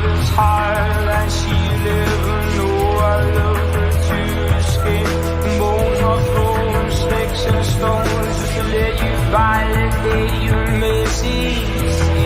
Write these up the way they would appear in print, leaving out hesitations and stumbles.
mother's heart that she never knew. I love her to skin, bones are thrown, sticks and stones, just to let you validate your message to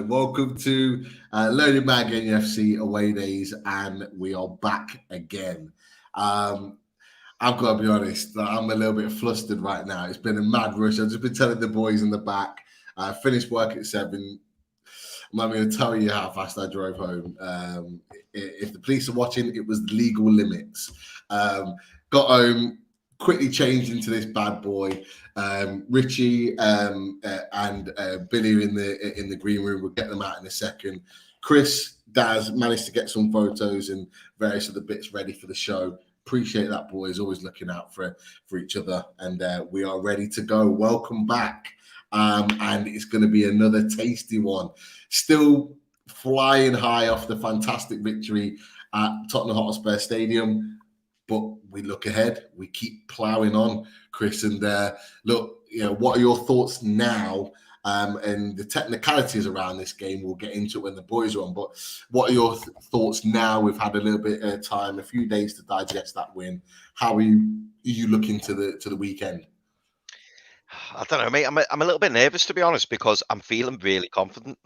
welcome to Loaded Mag NUFC away days, and we are back again. I've got to be honest, I'm a little bit flustered right now. It's been a mad rush. I've just been telling the boys in the back. I finished work at 7. I'm not going to tell you how fast I drove home. If the police are watching, it was legal limits. Got home, quickly changed into this bad boy. Richie and Billy are in the green room. We'll get them out in a second. Chris, Daz managed to get some photos and various other bits ready for the show. Appreciate that, boys. Always looking out for each other, and we are ready to go. Welcome back, and it's going to be another tasty one. Still flying high off the fantastic victory at Tottenham Hotspur Stadium. But we look ahead. We keep ploughing on, Chris. And look, what are your thoughts now? And the technicalities around this game, we'll get into it when the boys are on. But what are your thoughts now? We've had a little bit of time, a few days to digest that win. How are you looking to the weekend? I don't know, mate. I'm a little bit nervous, to be honest, because I'm feeling really confident.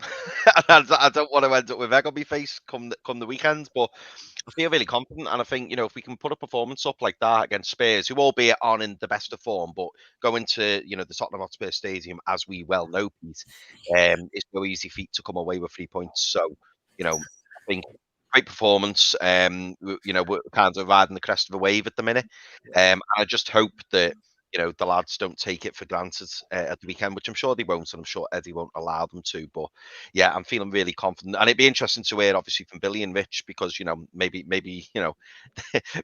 I don't want to end up with egg on my face come the weekend, but I feel really confident. And I think, if we can put a performance up like that against Spurs, who albeit aren't in the best of form, but go into, the Tottenham Hotspur Stadium, as we well know, Pete, it's no easy feat to come away with 3 points. So, I think great performance. We're kind of riding the crest of a wave at the minute. And I just hope that, the lads don't take it for granted at the weekend, which I'm sure they won't, and I'm sure Eddie won't allow them to. But yeah, I'm feeling really confident, and it'd be interesting to hear, obviously, from Billy and Rich, because maybe maybe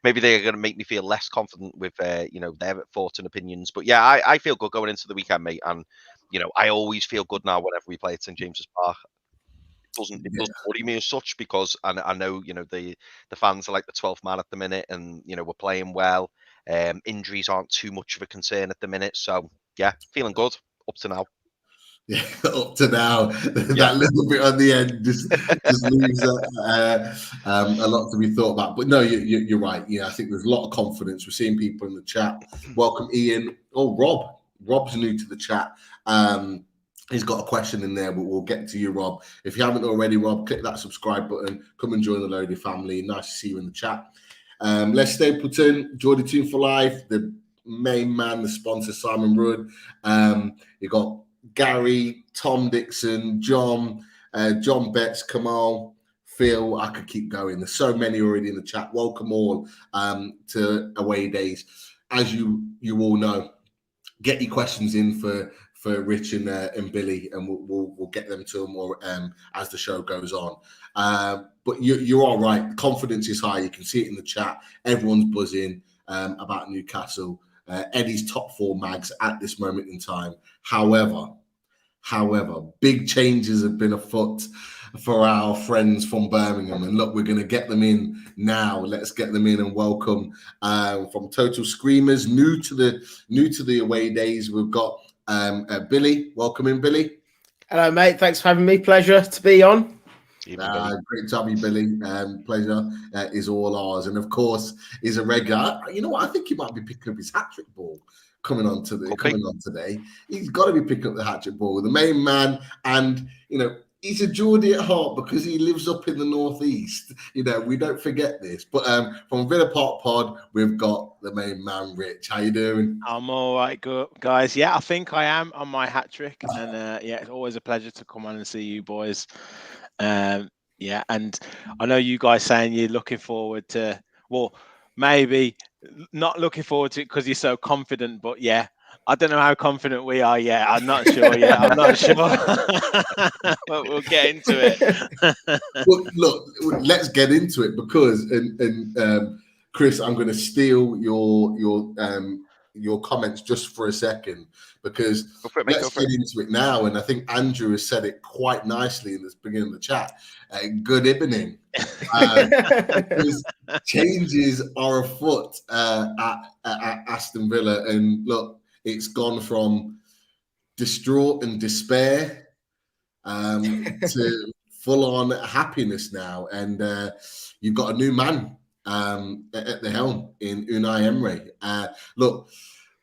they're going to make me feel less confident with their thoughts and opinions. But yeah, I feel good going into the weekend, mate, and I always feel good now whenever we play at St James's Park. It doesn't worry me as such, because I know the fans are like the 12th man at the minute, and we're playing well. Injuries aren't too much of a concern at the minute, so yeah, feeling good up to now. Yeah, up to now. That little bit on the end just leaves a lot to be thought about. But no, you're right. I think there's a lot of confidence. We're seeing people in the chat. Welcome, Ian. Oh, Rob. Rob's new to the chat. He's got a question in there, but we'll get to you, Rob. If you haven't already, Rob, click that subscribe button. Come and join the Loaded family. Nice to see you in the chat. Les Stapleton, Geordie Tune for Life, the main man, the sponsor, Simon Rudd. You got Gary, Tom Dixon, John Betts, Kamal, Phil. I could keep going. There's so many already in the chat. Welcome all to Away Days. As you all know, get your questions in for Rich and Billy, and we'll get them to them more as the show goes on. But you're all right. Confidence is high. You can see it in the chat. Everyone's buzzing about Newcastle. Eddie's top 4 mags at this moment in time. However, big changes have been afoot for our friends from Birmingham. And look, we're going to get them in now. Let's get them in and welcome from Total Screamers, new to the Away Days. We've got Billy. Welcome in, Billy. Hello, mate. Thanks for having me. Pleasure to be on. Great to have you, Billy. Pleasure is all ours. And of course, he's a regular. You know what? I think he might be picking up his hat-trick ball coming on today. He's got to be picking up the hat-trick ball. The main man, and he's a Geordie at heart because he lives up in the northeast. You know, we don't forget this. But from Villa Park Pod, we've got the main man, Rich. How you doing? I'm all right, good guys. Yeah, I think I am on my hat trick, and yeah, it's always a pleasure to come on and see you boys. Yeah, and I know you guys saying you're looking forward to, well, maybe not looking forward to it because you're so confident, but yeah, I don't know how confident we are yet. I'm not sure yet. I'm not sure. But we'll get into it. Well, look, let's get into it because, Chris, I'm going to steal your comments just for a second because let's get into it now. And I think Andrew has said it quite nicely in the beginning of the chat. Good evening. Because changes are afoot at Aston Villa. And look, it's gone from distraught and despair to full-on happiness now. And you've got a new man at the helm in Unai Emery. Look,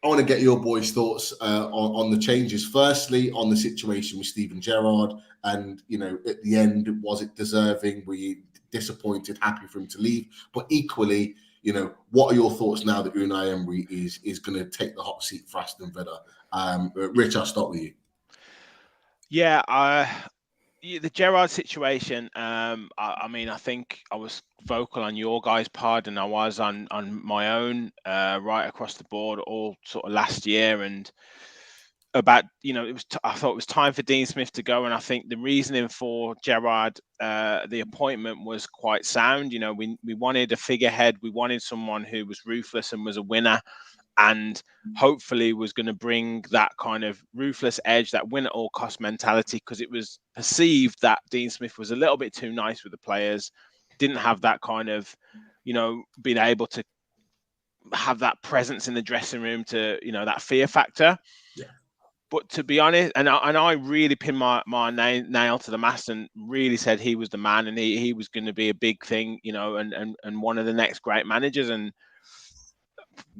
I want to get your boys' thoughts on the changes. Firstly, on the situation with Steven Gerrard, and you know, at the end, was it deserving? Were you disappointed, happy for him to leave? But equally, you know, what are your thoughts now that Unai Emery is going to take the hot seat for Aston Villa? Rich, I'll start with you. Yeah, the Gerrard situation. I mean, I think I was vocal on your guys' pod, and I was on my own right across the board all sort of last year, and about, you know, I thought it was time for Dean Smith to go, and I think the reasoning for Gerrard, the appointment was quite sound. You know, we wanted a figurehead, we wanted someone who was ruthless and was a winner, and hopefully was going to bring that kind of ruthless edge, that win at all cost mentality, because it was perceived that Dean Smith was a little bit too nice with the players, didn't have that kind of, you know, being able to have that presence in the dressing room to, you know, that fear factor. Yeah. But to be honest, and I really pinned my nail to the mast and really said he was the man, and he was going to be a big thing, you know, and one of the next great managers. And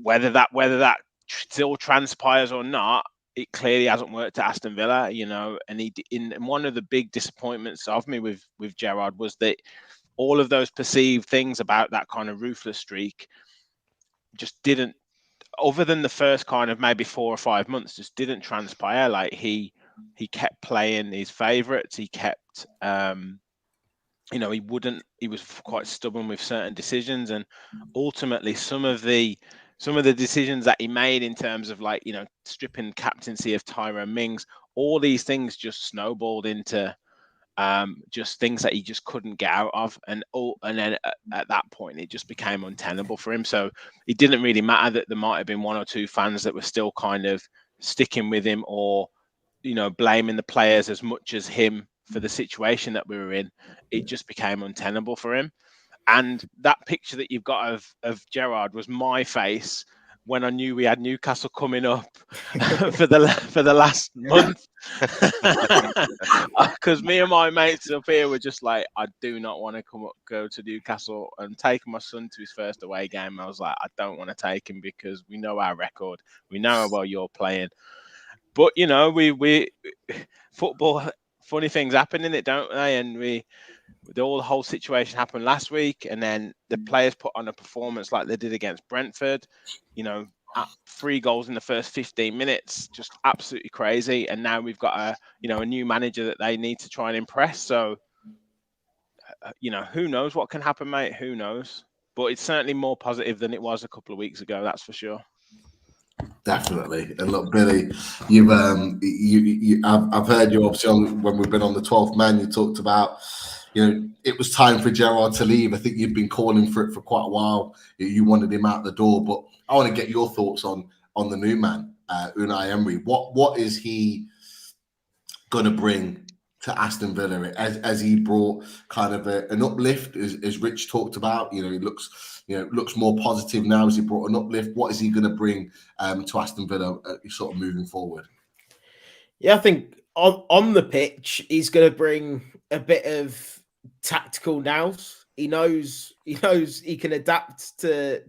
whether that still transpires or not, it clearly hasn't worked at Aston Villa, you know. And in one of the big disappointments of me with Gerrard was that all of those perceived things about that kind of ruthless streak just didn't, other than the first kind of maybe 4 or 5 months, just didn't transpire. Like he kept playing his favourites. He kept, you know, he was quite stubborn with certain decisions, and ultimately some of the decisions that he made in terms of, like, you know, stripping captaincy of Tyrone Mings, all these things just snowballed into just things that he just couldn't get out of, and then at that point it just became untenable for him. So it didn't really matter that there might have been 1 or 2 fans that were still kind of sticking with him, or, you know, blaming the players as much as him for the situation that we were in. It just became untenable for him. And that picture that you've got of Gerrard was my face when I knew we had Newcastle coming up for the last month, because me and my mates up here were just like, I do not want to go to Newcastle, and taking my son to his first away game, I was like, I don't want to take him because we know our record, we know how well you're playing. But you know, we football, funny things happen in it, don't they? And the whole situation happened last week, and then the players put on a performance like they did against Brentford, you know, 3 goals in the first 15 minutes, just absolutely crazy. And now we've got a new manager that they need to try and impress. So, you know, who knows what can happen, mate? Who knows? But it's certainly more positive than it was a couple of weeks ago. That's for sure. Definitely. And look, Billy, I've heard you obviously when we've been on the 12th man, you talked about, you know, it was time for Gerrard to leave. I think you've been calling for it for quite a while. You wanted him out the door, but I want to get your thoughts on the new man, Unai Emery. What is he going to bring to Aston Villa as he brought kind of an uplift, as Rich talked about? You know, it looks more positive now as he brought an uplift. What is he going to bring to Aston Villa sort of moving forward? Yeah, I think on the pitch, he's going to bring a bit of tactical nous. He knows he can adapt to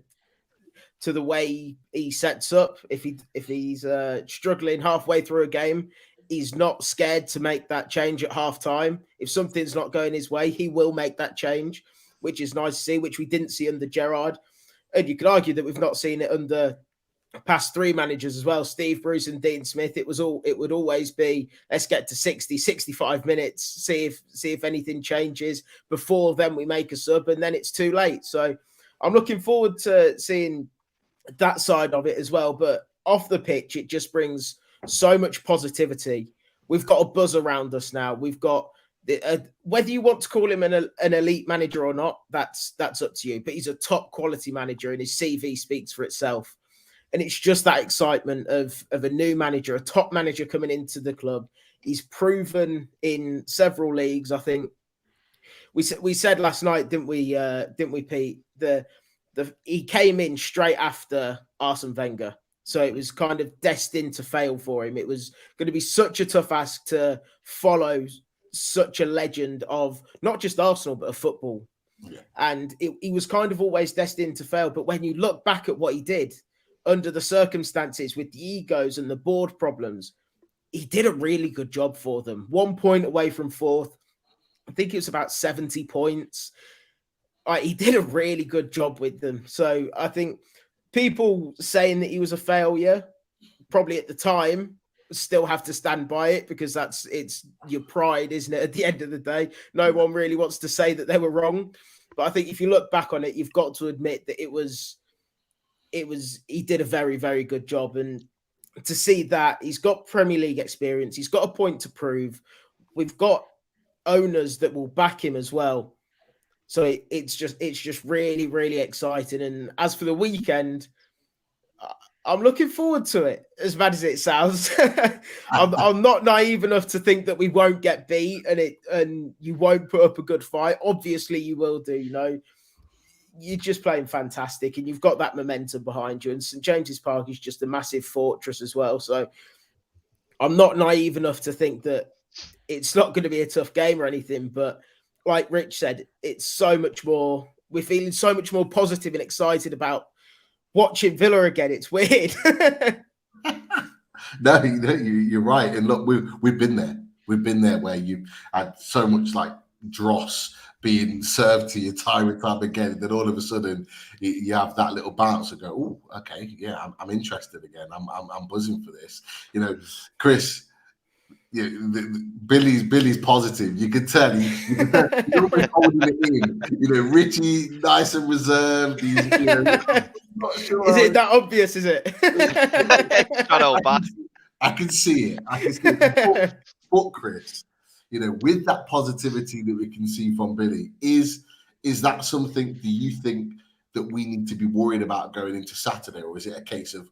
the way he sets up. If he's struggling halfway through a game, he's not scared to make that change at half time. If something's not going his way, he will make that change, which is nice to see, which we didn't see under Gerrard. And you could argue that we've not seen it under past 3 managers as well, Steve Bruce and Dean Smith. It would always be, let's get to 60, 65 minutes, see if anything changes. Before then we make a sub, and then it's too late. So I'm looking forward to seeing that side of it as well. But off the pitch, it just brings so much positivity. We've got a buzz around us now. We've got whether you want to call him an elite manager or not, that's up to you. But he's a top quality manager, and his CV speaks for itself. And it's just that excitement of a new manager, a top manager coming into the club. He's proven in several leagues. I think we said last night, didn't we, Pete? He came in straight after Arsene Wenger. So it was kind of destined to fail for him. It was going to be such a tough ask to follow such a legend of not just Arsenal, but of football. Yeah. And he was kind of always destined to fail. But when you look back at what he did, under the circumstances with the egos and the board problems, he did a really good job for them. 1 point away from 4th. I think it was about 70 points. He did a really good job with them. So I think people saying that he was a failure, probably at the time, still have to stand by it, because it's your pride, isn't it? At the end of the day, no one really wants to say that they were wrong. But I think if you look back on it, you've got to admit that he did a very, very good job. And to see that he's got Premier League experience, he's got a point to prove. We've got owners that will back him as well. So it's just really, really exciting. And as for the weekend, I'm looking forward to it, as bad as it sounds. I'm not naive enough to think that we won't get beat and you won't put up a good fight. Obviously you will do, You're just playing fantastic, and you've got that momentum behind you. And St James's Park is just a massive fortress as well. So I'm not naive enough to think that it's not going to be a tough game or anything. But like Rich said, it's so much more. We're feeling so much more positive and excited about watching Villa again. It's weird. No, you're right. And look, we've been there. We've been there where you had so much like dross being served to you time and time again, and then all of a sudden you have that little bounce and go, oh, okay, yeah, I'm interested again. I'm buzzing for this. Chris, Billy's positive. You can tell he's always holding it in. Richie, nice and reserved. He's, not sure. Is it that obvious? Is it? I can see it. But Chris, with that positivity that we can see from Billy, is that something? Do you think that we need to be worried about going into Saturday, or is it a case of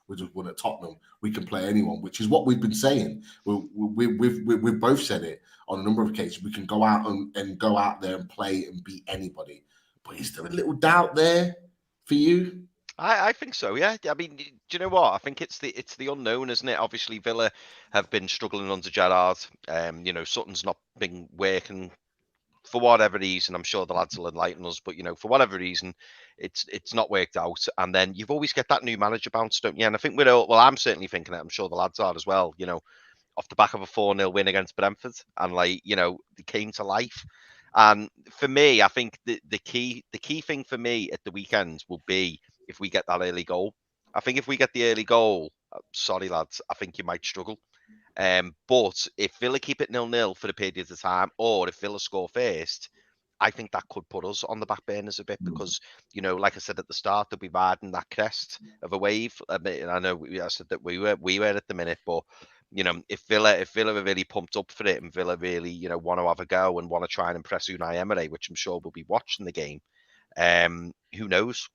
we just won at Tottenham, we can play anyone, which is what we've been saying. We've both said it on a number of occasions. We can go out and go out there and play and beat anybody. But is there a little doubt there for you? I think so, yeah. I mean, do you know what? I think it's the unknown, isn't it? Obviously, Villa have been struggling under Gerrard. Sutton's not been working for whatever reason. I'm sure the lads will enlighten us, but for whatever reason, it's not worked out. And then you've always get that new manager bounce, don't you? And I think I'm certainly thinking it. I'm sure the lads are as well. Off the back of a 4-0 win against Brentford, and they came to life. And for me, I think the key thing for me at the weekend will be if we get that early goal. I think if we get the early goal, sorry lads, I think you might struggle. But if Villa keep it 0-0 for a period of time, or if Villa score first, I think that could put us on the back burners a bit, because like I said at the start, they'll be riding that crest of a wave. I know I said that we were at the minute, but if Villa are really pumped up for it, and Villa really want to have a go and want to try and impress Unai Emery, which I'm sure will be watching the game. Who knows?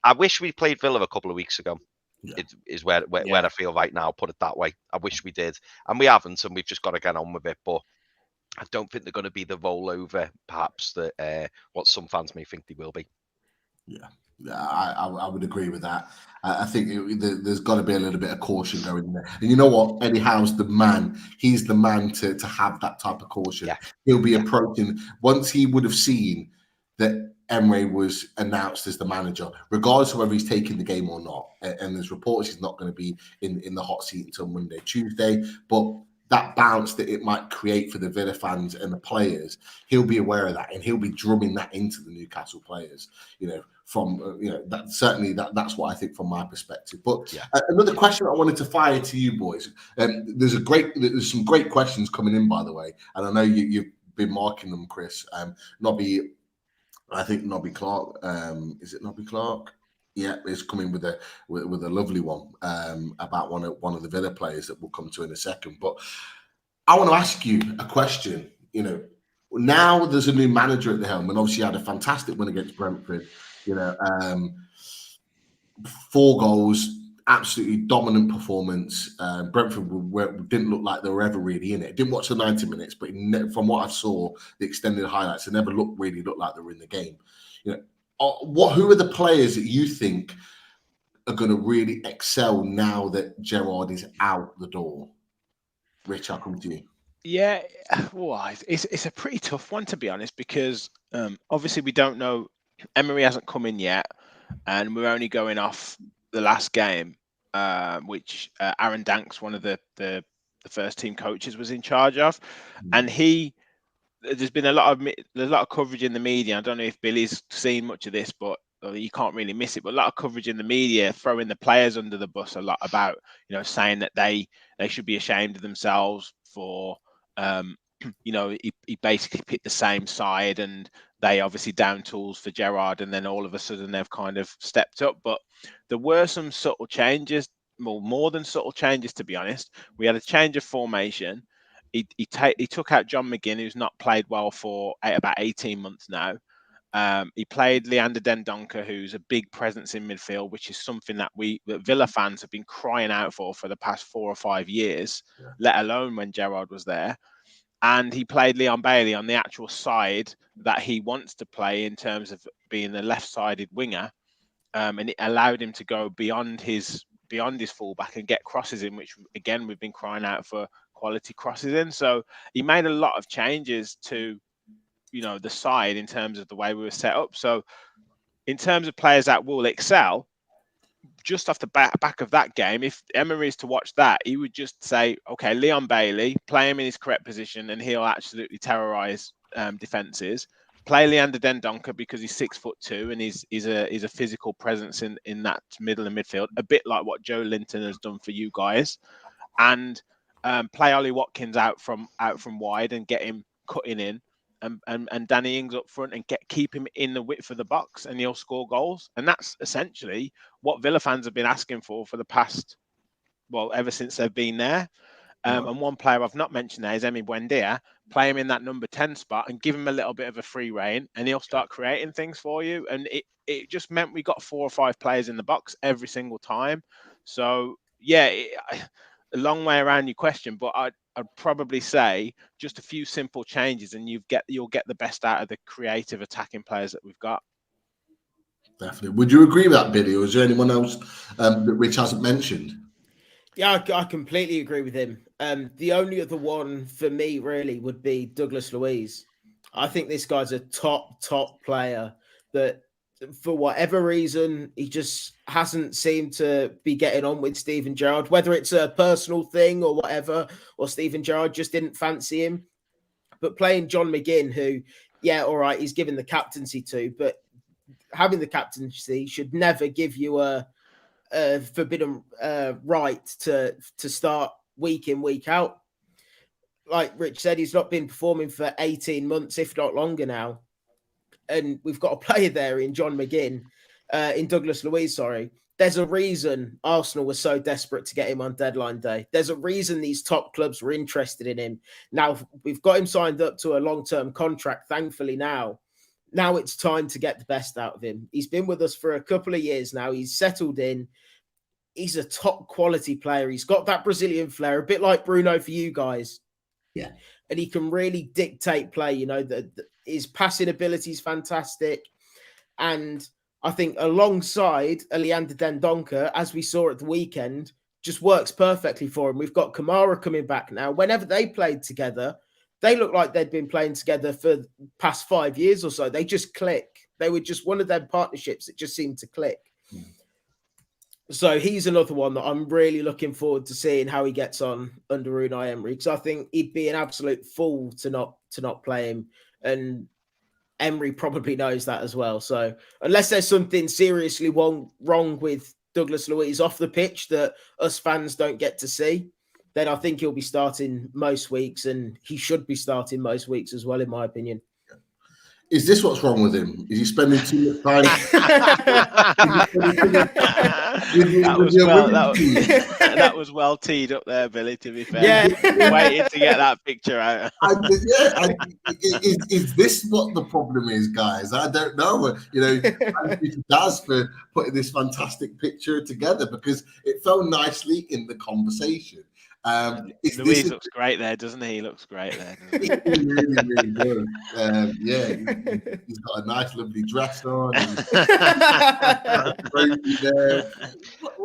I wish we played Villa a couple of weeks ago. Yeah. It is where I feel right now. Put it that way. I wish we did, and we haven't, and we've just got to get on with it. But I don't think they're going to be the rollover, perhaps, that what some fans may think they will be. Yeah, I would agree with that. I think there's got to be a little bit of caution going in there. And you know what? Eddie Howe's the man. He's the man to have that type of caution. Yeah. He'll be approaching once he would have seen that Emery was announced as the manager, regardless of whether he's taking the game or not. And there's reports he's not going to be in the hot seat until Monday, Tuesday. But that bounce that it might create for the Villa fans and the players, he'll be aware of that, and he'll be drumming that into the Newcastle players. That's what I think from my perspective. But another question I wanted to fire to you boys. There's some great questions coming in, by the way, and I know you've been marking them, Chris. Nobby Clark. Is it Nobby Clark? Yeah, is coming with a lovely one about one of the Villa players that we'll come to in a second. But I want to ask you a question. Now there's a new manager at the helm, and obviously had a fantastic win against Brentford. 4 goals, absolutely dominant performance. Brentford didn't look like they were ever really in it. Didn't watch the 90 minutes, but from what I saw, the extended highlights, they never looked like they were in the game. Who are the players that you think are going to really excel now that Gerrard is out the door? Rich, I'll come to you. Yeah, well, it's a pretty tough one, to be honest, because obviously we don't know. Emery hasn't come in yet, and we're only going off the last game, which Aaron Danks, one of the first team coaches, was in charge of, and there's been a lot of coverage in the media. I don't know if Billy's seen much of this, but you can't really miss it. But a lot of coverage in the media throwing the players under the bus a lot about, saying that they should be ashamed of themselves for, he basically picked the same side, and they obviously down tools for Gerrard, and then all of a sudden they've kind of stepped up. But there were some subtle changes, more than subtle changes, to be honest. We had a change of formation. He took out John McGinn, who's not played well for about 18 months now. He played Leander Dendoncker, who's a big presence in midfield, which is something that Villa fans have been crying out for the past 4 or 5 years, let alone when Gerrard was there. And he played Leon Bailey on the actual side that he wants to play in terms of being the left-sided winger, and it allowed him to go beyond his fullback and get crosses in, which again we've been crying out for quality crosses in. So he made a lot of changes to, the side in terms of the way we were set up. So in terms of players that will excel, just off the back of that game, if Emery is to watch that, he would just say, okay, Leon Bailey, play him in his correct position and he'll absolutely terrorise defences. Play Leander Dendoncker because he's 6'2" and he's a physical presence in that middle and midfield, a bit like what Joe Linton has done for you guys. And play Ollie Watkins out from wide and get him cutting in, and Danny Ings up front and keep him in the width of the box, and he'll score goals. And that's essentially what Villa fans have been asking for the past, ever since they've been there. And one player I've not mentioned there is Emi Buendia. Play him in that number 10 spot and give him a little bit of a free rein, and he'll start creating things for you. And it just meant we got 4 or 5 players in the box every single time. So yeah, a long way around your question, but I'd probably say just a few simple changes, and you'll get the best out of the creative attacking players that we've got. Definitely. Would you agree with that, Billy, or is there anyone else that Rich hasn't mentioned? Yeah, I completely agree with him. The only other one for me really would be Douglas Luiz. I think this guy's a top player that, for whatever reason, he just hasn't seemed to be getting on with Steven Gerrard, whether it's a personal thing or whatever, or Steven Gerrard just didn't fancy him. But playing John McGinn, who, all right, he's given the captaincy to, but having the captaincy should never give you a forbidden right to start week in, week out. Like Rich said, he's not been performing for 18 months, if not longer now. And we've got a player there in John McGinn, in Douglas Luiz, sorry. There's a reason Arsenal was so desperate to get him on deadline day. There's a reason these top clubs were interested in him. Now, we've got him signed up to a long-term contract, thankfully now. Now it's time to get the best out of him. He's been with us for a couple of years now. He's settled in. He's a top quality player. He's got that Brazilian flair, a bit like Bruno for you guys. Yeah. And he can really dictate play. His passing ability is fantastic. And I think alongside Leander Dendoncker, as we saw at the weekend, just works perfectly for him. We've got Kamara coming back now. Whenever they played together, they looked like they'd been playing together for the past 5 years or so. They just click. They were just one of them partnerships that just seemed to click. So he's another one that I'm really looking forward to seeing how he gets on under Unai Emery, because I think he'd be an absolute fool to not play him, and Emery probably knows that as well. So unless there's something seriously wrong with Douglas Luiz off the pitch that us fans don't get to see, then I think he'll be starting most weeks, and he should be starting most weeks as well, in my opinion. Is this what's wrong with him? Is he spending too much time? That was well teed up there, Billy, to be fair. Yeah. Waiting to get that picture out. Is this what the problem is, guys? I don't know. Thank you to Daz for putting this fantastic picture together, because it fell nicely in the conversation. Luiz looks great there, doesn't he? He looks great there. He really does. He's got a nice, lovely dress on.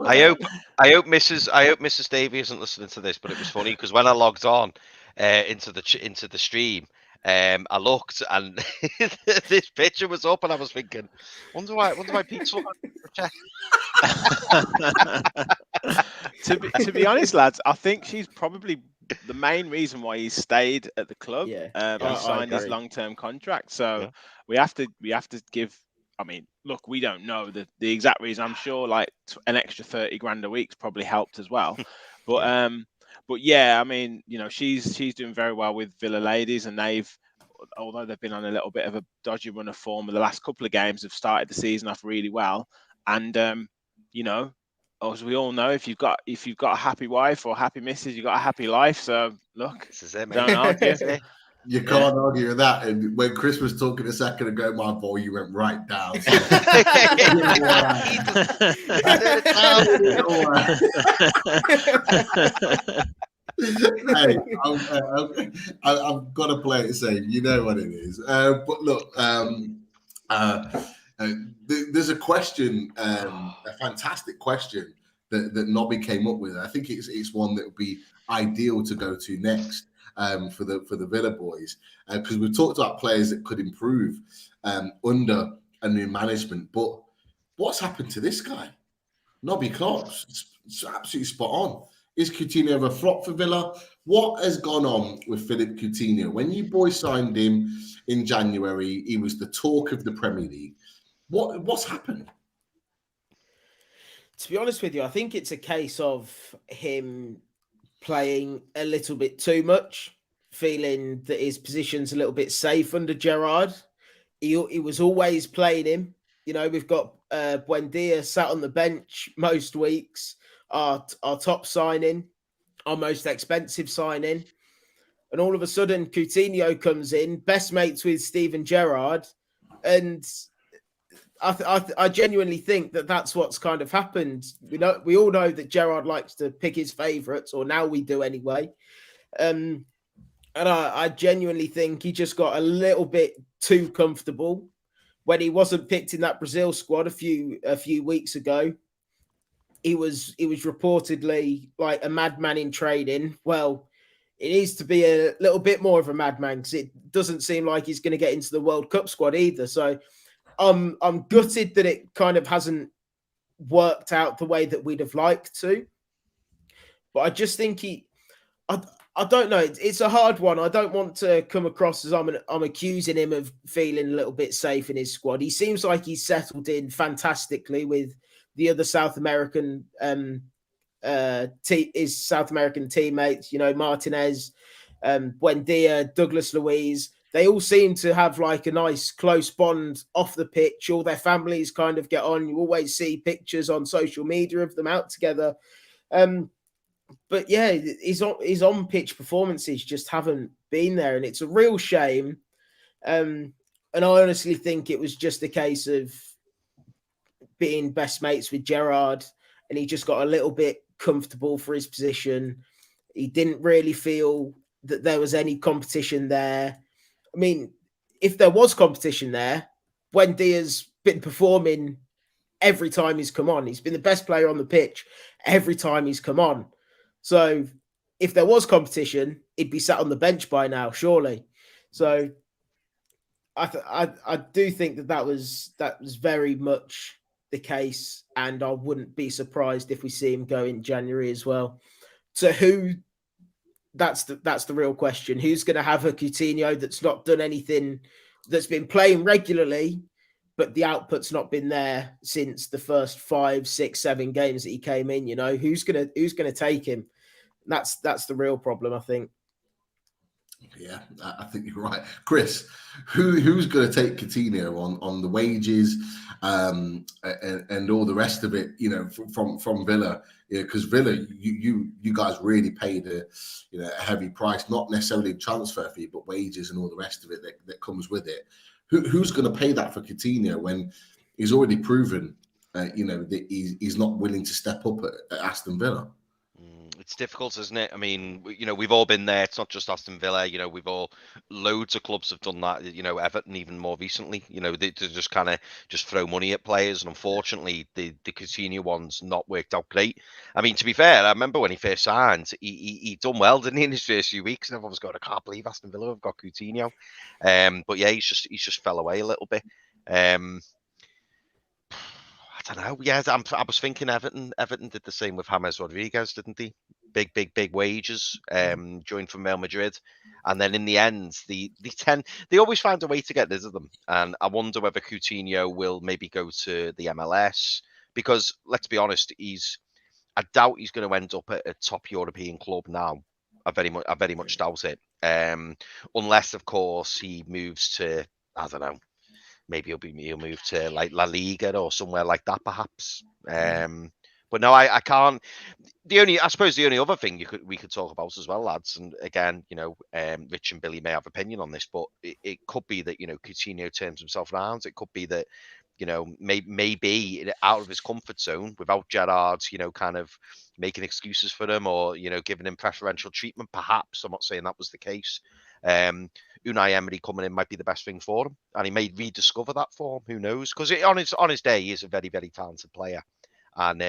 I hope Mrs. Davey isn't listening to this, but it was funny because when I logged on into the stream, I looked and this picture was up, and I was thinking, wonder why Pete's looking at to be honest, lads, I think she's probably the main reason why he stayed at the club. He signed his long-term contract. So we have to give. I mean, look, we don't know the exact reason. I'm sure like an extra 30 grand a week's probably helped as well. But yeah, I mean, she's doing very well with Villa ladies, and although they've been on a little bit of a dodgy run of form, the last couple of games have started the season off really well. And as we all know, if you've got a happy wife or happy missus, you've got a happy life. So look, this is it, don't argue. You can't argue with that. And when Chris was talking a second ago, my volume went right down. So. Hey, I've got to play it safe. You know what it is. But look, there's a question, a fantastic question that Nobby came up with. I think it's one that would be ideal to go to next for the Villa boys, because we've talked about players that could improve under a new management. But what's happened to this guy, Nobby Clark's? It's absolutely spot on. Is Coutinho a flop for Villa? What has gone on with Philippe Coutinho? When you boys signed him in January, he was the talk of the Premier League. What's happened? To be honest with you, I think it's a case of him playing a little bit too much, feeling that his position's a little bit safe under Gerrard. He was always playing him. We've got Buendia sat on the bench most weeks. Our top signing, our most expensive signing, and all of a sudden Coutinho comes in, best mates with Steven Gerrard, and I genuinely think that that's what's kind of happened. We all know that Gerrard likes to pick his favourites, or now we do anyway, and I genuinely think he just got a little bit too comfortable when he wasn't picked in that Brazil squad a few weeks ago. He was reportedly like a madman in training. Well, it needs to be a little bit more of a madman, because it doesn't seem like he's going to get into the World Cup squad either. So I'm gutted that it kind of hasn't worked out the way that we'd have liked to. But I just think I don't know. It's a hard one. I don't want to come across as I'm accusing him of feeling a little bit safe in his squad. He seems like he's settled in fantastically with the other South American his South American teammates, Martinez, Buendia, Douglas Luiz. They all seem to have like a nice close bond off the pitch. All their families kind of get on. You always see pictures on social media of them out together. But yeah, his on-pitch performances just haven't been there, and it's a real shame. And I honestly think it was just a case of being best mates with Gerrard, and he just got a little bit comfortable for his position. He didn't really feel that there was any competition there. I mean, if there was competition there, Buendia's been performing every time he's come on. He's been the best player on the pitch every time he's come on. So if there was competition, he'd be sat on the bench by now, surely. So I do think that was very much the case, and I wouldn't be surprised if we see him go in January as well. So who? That's the real question. Who's going to have a Coutinho that's not done anything, that's been playing regularly, but the output's not been there since the first 5, 6, 7 games that he came in? You know, who's gonna take him? That's the real problem, I think. Yeah, I think you're right, Chris. Who's going to take Coutinho on the wages and all the rest of it? You know, from Villa, because Villa, you guys really paid a heavy price, not necessarily transfer fee, but wages and all the rest of it that comes with it. Who's going to pay that for Coutinho when he's already proven, that he's not willing to step up at Aston Villa? It's difficult, isn't it? I mean, we've all been there. It's not just Aston Villa. Loads of clubs have done that. Everton even more recently. They just kind of just throw money at players, and unfortunately, the Coutinho one's not worked out great. I mean, to be fair, I remember when he first signed, he done well, didn't he, in his first few weeks? And everyone's going, I can't believe Aston Villa have got Coutinho. But yeah, he's just fell away a little bit. I don't know. Yeah, I was thinking Everton did the same with James Rodriguez, didn't they? Big wages, joined from Real Madrid, and then in the end, they always find a way to get rid of them. And I wonder whether Coutinho will maybe go to the MLS, because let's be honest, I doubt he's going to end up at a top European club now. I very much doubt it. Unless, of course, he moves to, I don't know. Maybe he'll move to like La Liga or somewhere like that, perhaps. But no, I can't. I suppose the only other thing we could talk about as well, lads, and again, Rich and Billy may have opinion on this, but it could be that Coutinho turns himself around. It could be that maybe out of his comfort zone without Gerrard, kind of making excuses for him or giving him preferential treatment. Perhaps I'm not saying that was the case. Unai Emery coming in might be the best thing for him, and he may rediscover that form. Who knows? Because on his day, he is a very, very talented player. And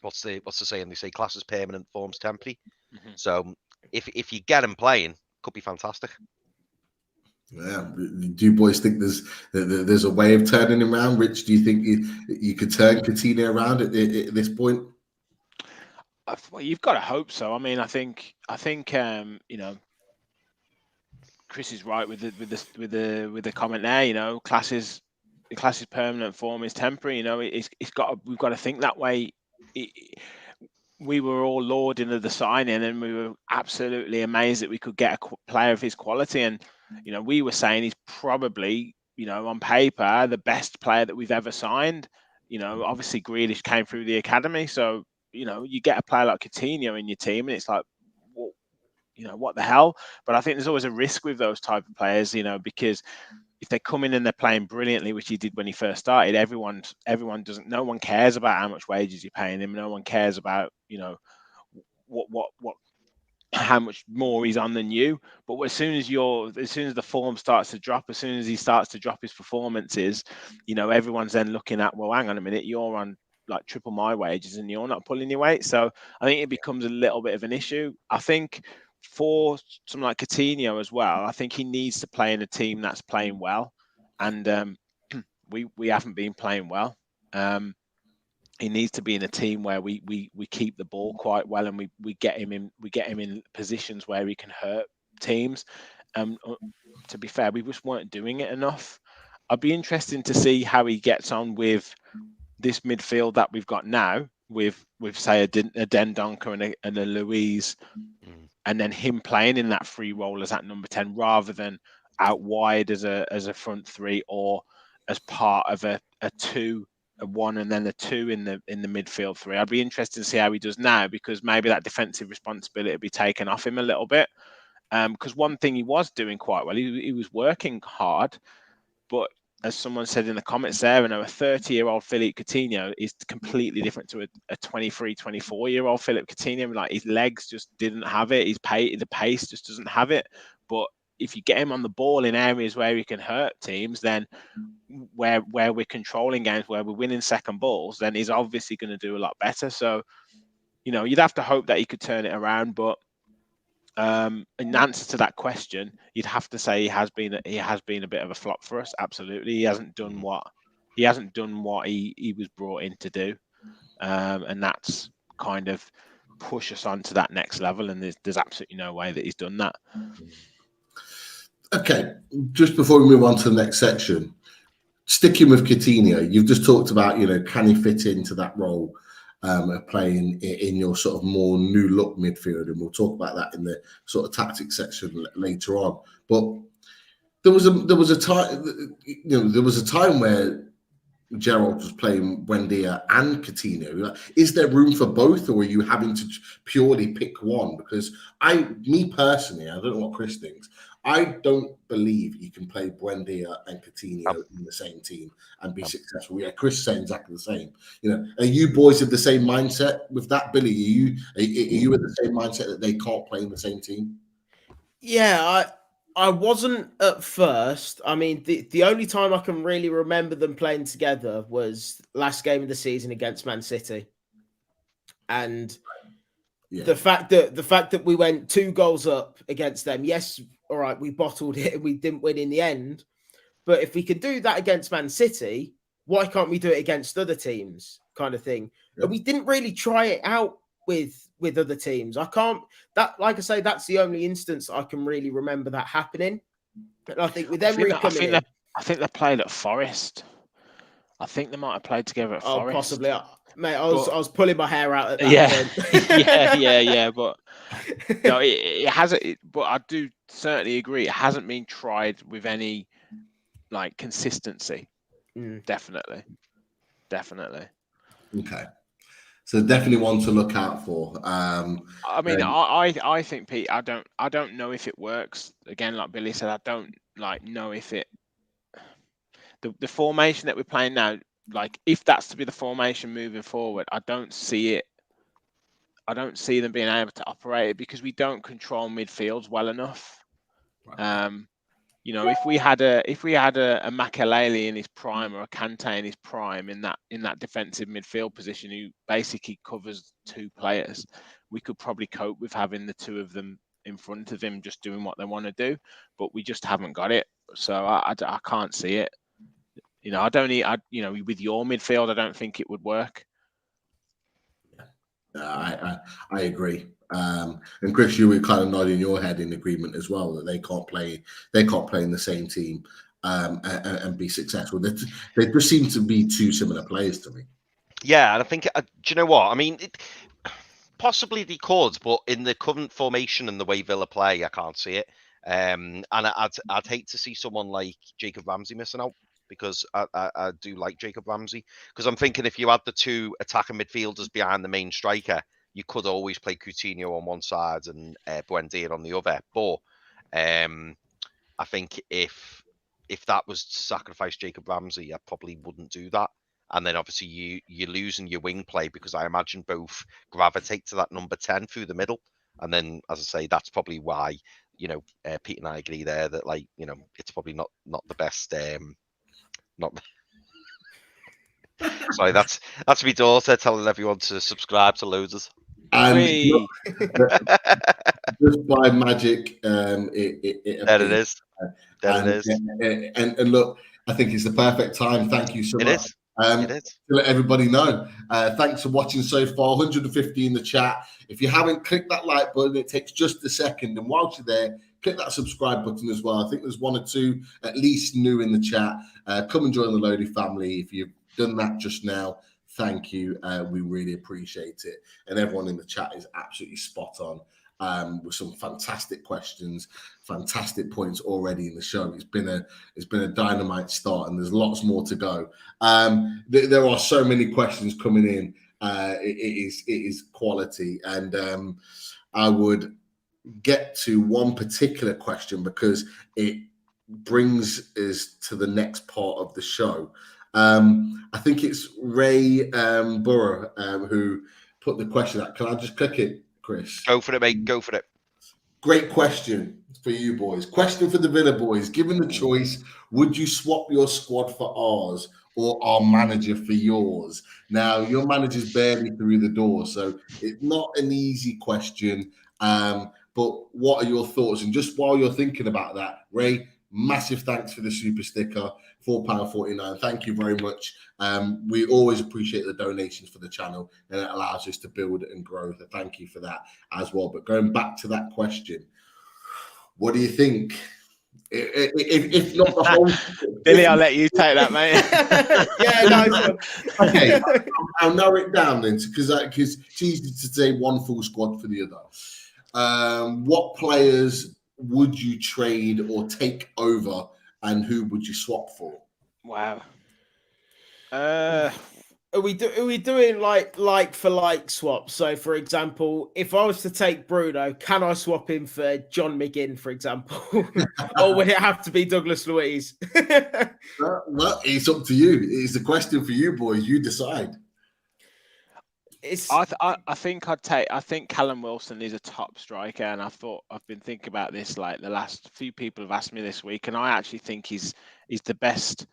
what's the saying? They say class is permanent, form's temporary. Mm-hmm. So if you get him playing, could be fantastic. Yeah. Do you boys think there's a way of turning him around? Rich, do you think you could turn Coutinho around at this point? Well, you've got to hope so. I mean, I think Chris is right with the comment there. Class is permanent, form is temporary. We've got to think that way. We were all lauding of the signing, and we were absolutely amazed that we could get a player of his quality. And we were saying he's probably, on paper, the best player that we've ever signed. Obviously Grealish came through the academy, so you get a player like Coutinho in your team, and it's like, what the hell? But I think there's always a risk with those type of players, because if they come in and they're playing brilliantly, which he did when he first started, no one cares about how much wages you're paying him. No one cares about, how much more he's on than you. But as soon as the form starts to drop, as soon as he starts to drop his performances, everyone's then looking at, well, hang on a minute, you're on like triple my wages and you're not pulling your weight. So I think it becomes a little bit of an issue. I think for someone like Coutinho as well, I think he needs to play in a team that's playing well, and we haven't been playing well. He needs to be in a team where we keep the ball quite well, and we get him in positions where he can hurt teams. To be fair, we just weren't doing it enough. I'd be interested to see how he gets on with this midfield that we've got now, with say a Dendoncker and a Louise. And then him playing in that free role as that number 10, rather than out wide as a front three, or as part of a 2, a 1, and then a 2 in the midfield three. I'd be interested to see how he does now, because maybe that defensive responsibility will be taken off him a little bit. Because one thing he was doing quite well, he was working hard, but as someone said in the comments there, a 30-year-old Philippe Coutinho is completely different to a 23, 24-year-old Philippe Coutinho. Like, his legs just didn't have it. The pace just doesn't have it. But if you get him on the ball in areas where he can hurt teams, then where we're controlling games, where we're winning second balls, then he's obviously going to do a lot better. So, you'd have to hope that he could turn it around. But in answer to that question, you'd have to say he has been a bit of a flop for us. Absolutely, he hasn't done what he was brought in to do, and that's kind of push us on to that next level. And there's absolutely no way that he's done that. Okay, just before we move on to the next section, sticking with Coutinho, you've just talked about, can he fit into that role of playing in your sort of more new look midfield, and we'll talk about that in the sort of tactics section later on. But there was a time where Gerrard was playing Buendia and Coutinho. Is there room for both, or are you having to purely pick one? Because me personally, I don't know what Chris thinks, I don't believe you can play Buendia and Coutinho in the same team and be successful. Yeah, Chris is saying exactly the same. Are you boys of the same mindset with that, Billy? Are you in the same mindset that they can't play in the same team? Yeah, I wasn't at first. I mean, the only time I can really remember them playing together was last game of the season against Man City. And the fact that we went 2 goals up against them, yes, all right, we bottled it and we didn't win in the end. But if we could do that against Man City, why can't we do it against other teams, kind of thing? Yep. And we didn't really try it out with other teams. Like I say, that's the only instance I can really remember that happening. And I think with Emery coming in, I think they played at Forest. I think they might have played together at Forest. Possibly. Mate, I was pulling my hair out at that point. Yeah. But no, it hasn't. But I do certainly agree. It hasn't been tried with any consistency. Definitely. Okay. So definitely one to look out for. I mean, I think, Pete, I don't know if it works. Again, like Billy said, I don't know if it. The formation that we're playing now, if that's to be the formation moving forward, I don't see it. I don't see them being able to operate it because we don't control midfields well enough. Right. If we had a Makelele in his prime or a Kante in his prime in that defensive midfield position who basically covers 2 players, we could probably cope with having the 2 of them in front of him just doing what they want to do, but we just haven't got it. So I can't see it. With your midfield, I don't think it would work. I agree. And Chris, you were kind of nodding your head in agreement as well that they can't play in the same team and be successful. They just seem to be 2 similar players to me. Yeah, and I think, do you know what? I mean, possibly they could, but in the current formation and the way Villa play, I can't see it. And I'd hate to see someone like Jacob Ramsey missing out, because I do like Jacob Ramsey. Because I'm thinking if you had the 2 attacking midfielders behind the main striker, you could always play Coutinho on one side and Buendia on the other. But I think if that was to sacrifice Jacob Ramsey, I probably wouldn't do that. And then obviously you're losing your wing play, because I imagine both gravitate to that number 10 through the middle. And then, as I say, that's probably why, Pete and I agree there that it's probably not the best. Sorry, that's my daughter telling everyone to subscribe to Losers. And just by magic, it there it is. And look, I think it's the perfect time. Thank you so much. It is. To let everybody know. Thanks for watching so far. 150 in the chat. If you haven't, click that like button. It takes just a second. And whilst you're there, click that subscribe button as well. I think there's 1 or 2 at least new in the chat. Come and join the Lodi family. If you've done that just now, thank you. We really appreciate it. And everyone in the chat is absolutely spot on. With some fantastic questions, fantastic points already in the show. It's been a dynamite start, and there's lots more to go. There are so many questions coming in. It is quality, and I would get to one particular question because it brings us to the next part of the show. I think it's Ray Burrow who put the question out. Can I just click it, Chris? Go for it, mate. Go for it. Great question for you boys. Question for the Villa boys. Given the choice, would you swap your squad for ours or our manager for yours? Now, your manager's barely through the door, so it's not an easy question. But But what are your thoughts? And just while you're thinking about that, Ray, massive thanks for the super sticker, £4.49. Thank you very much. We always appreciate the donations for the channel, and it allows us to build and grow. So thank you for that as well. But going back to that question, what do you think? If not the whole, Billy, I'll let you take that, mate. Yeah, nice one. Okay, I'll narrow it down then, because it's easy to say one full squad for the other. What players would you trade or take over, and who would you swap for? Wow. Are we doing like for like swaps? So, for example, if I was to take Bruno, can I swap him for John McGinn, for example, or would it have to be Douglas Luiz? Well, it's up to you. It's a question for you, boys. You decide. I think Callum Wilson is a top striker, and I've been thinking about this, like the last few people have asked me this week, and I actually think he's the best.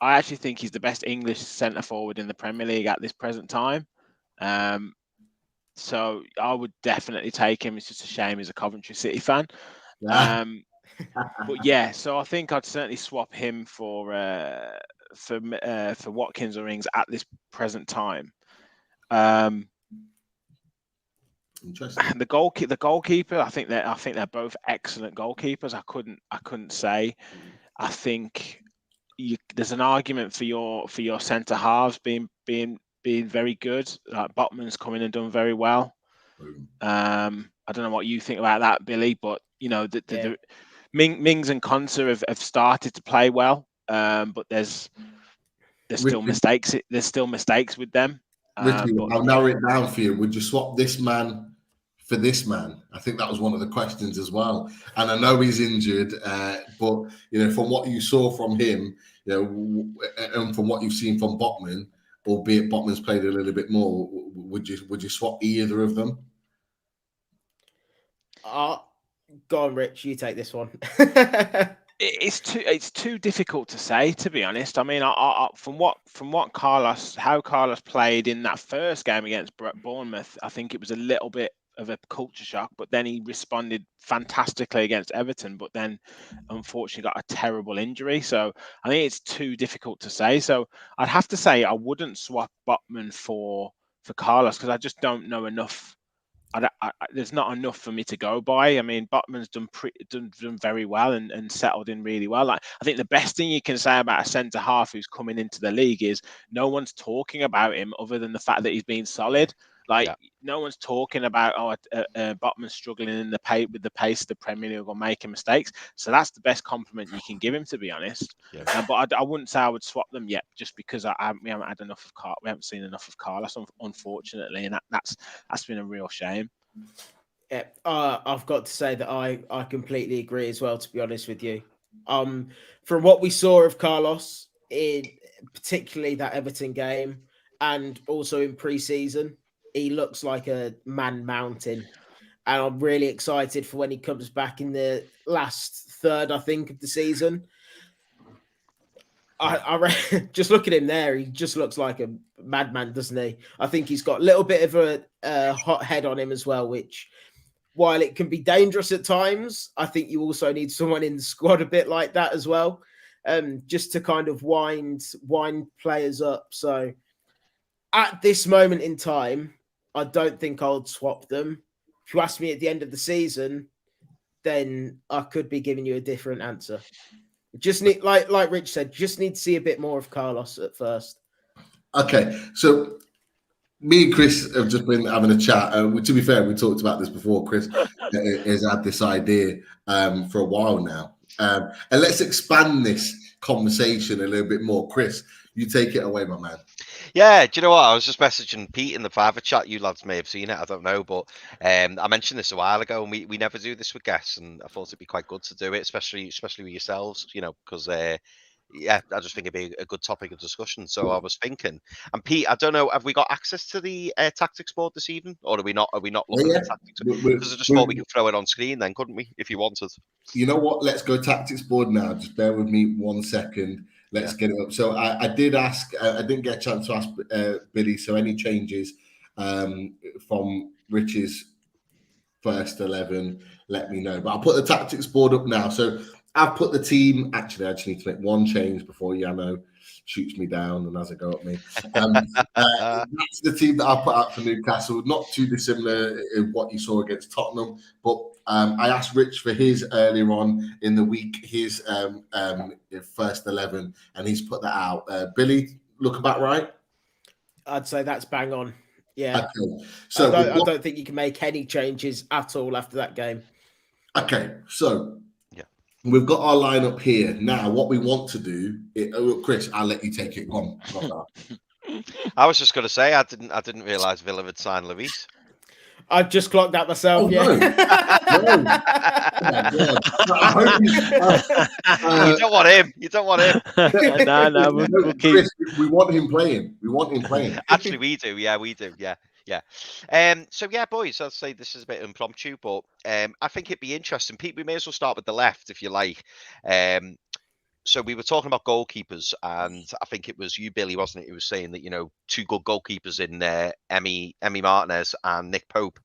I actually think he's the best English centre forward in the Premier League at this present time. So I would definitely take him. It's just a shame he's a Coventry City fan. Yeah. But yeah, so I think I'd certainly swap him for Watkins or Ings at this present time. Interesting. The goalkeeper, I think they're both excellent goalkeepers. I couldn't say. I think there's an argument for your centre halves being very good. Like Botman's come in and done very well. I don't know what you think about that, Billy, but you know the Mings and Konsa have started to play well, but there's still mistakes. There's still mistakes with them. Richie, I'll narrow it down for you. Would you swap this man for this man? I think that was one of the questions as well. And I know he's injured, but you know, from what you saw from him, you know, and from what you've seen from Botman, albeit Botman's played a little bit more, would you swap either of them? Go on, Rich. You take this one. It's too difficult to say, to be honest. I mean, from what how Carlos played in that first game against Bournemouth, I think it was a little bit of a culture shock, but then he responded fantastically against Everton, but then unfortunately got a terrible injury. So I think it's too difficult to say. So I'd have to say I wouldn't swap Botman for Carlos, because I just don't know enough. There's not enough for me to go by. I mean, Botman's done very well and settled in really well. Like, I think the best thing you can say about a centre half who's coming into the league is no one's talking about him other than the fact that he's been solid. Like, no one's talking about Botman struggling in with the pace of the Premier League or making mistakes. So that's the best compliment you can give him, to be honest. Yeah. But I wouldn't say I would swap them yet, just because we haven't had enough of we haven't seen enough of Carlos, unfortunately, and that's been a real shame. Yeah, I've got to say that I completely agree as well, to be honest with you. From what we saw of Carlos in particularly that Everton game and also in pre-season, he looks like a man mountain, and I'm really excited for when he comes back in the last third, I think, of the season. I just look at him there; he just looks like a madman, doesn't he? I think he's got a little bit of a hot head on him as well, which, while it can be dangerous at times, I think you also need someone in the squad a bit like that as well, just to kind of wind players up. So at this moment in time, I don't think I'll swap them. If you ask me at the end of the season, then I could be giving you a different answer. Just need, like Rich said, just need to see a bit more of Carlos at first. Okay, so me and Chris have just been having a chat. To be fair, we talked about this before. Chris has had this idea for a while now. And let's expand this conversation a little bit more. Chris, you take it away, my man. Yeah, do you know what? I was just messaging Pete in the private chat. You lads may have seen it, I don't know, but I mentioned this a while ago, and we never do this with guests, and I thought it'd be quite good to do it, especially with yourselves, you know, because yeah, I just think it'd be a good topic of discussion. So I was thinking, and Pete, I don't know, have we got access to the tactics board this evening, or are we not looking at tactics? Because I just thought we could throw it on screen then, couldn't we, if you wanted? You know what? Let's go tactics board now. Just bear with me 1 second. Let's get it up. So I did ask, I didn't get a chance to ask Billy, so any changes from Rich's first 11, let me know. But I'll put the tactics board up now. So I've put the team. Actually, I just need to make one change before Yano shoots me down and has a go at me. That's the team that I put out for Newcastle. Not too dissimilar in what you saw against Tottenham, but I asked Rich for his earlier on in the week, his first 11, and he's put that out. Billy, look about right? I'd say that's bang on. Yeah. Okay. So I don't think you can make any changes at all after that game. Okay, so we've got our lineup here. Now, what we want to do, Chris, I'll let you take it. Go on. I was just going to say I didn't realise Villa had signed Luis. I've just clocked that myself. No. Oh You don't want him. You don't want him. No, we'll keep. Chris, we want him playing. Actually, we do. Yeah, we do. Yeah. So yeah, boys, I'd say this is a bit impromptu, but I think it'd be interesting. Pete, we may as well start with the left, if you like. So we were talking about goalkeepers, and I think it was you, Billy, wasn't it? Who was saying that two good goalkeepers in Emi Martinez and Nick Pope.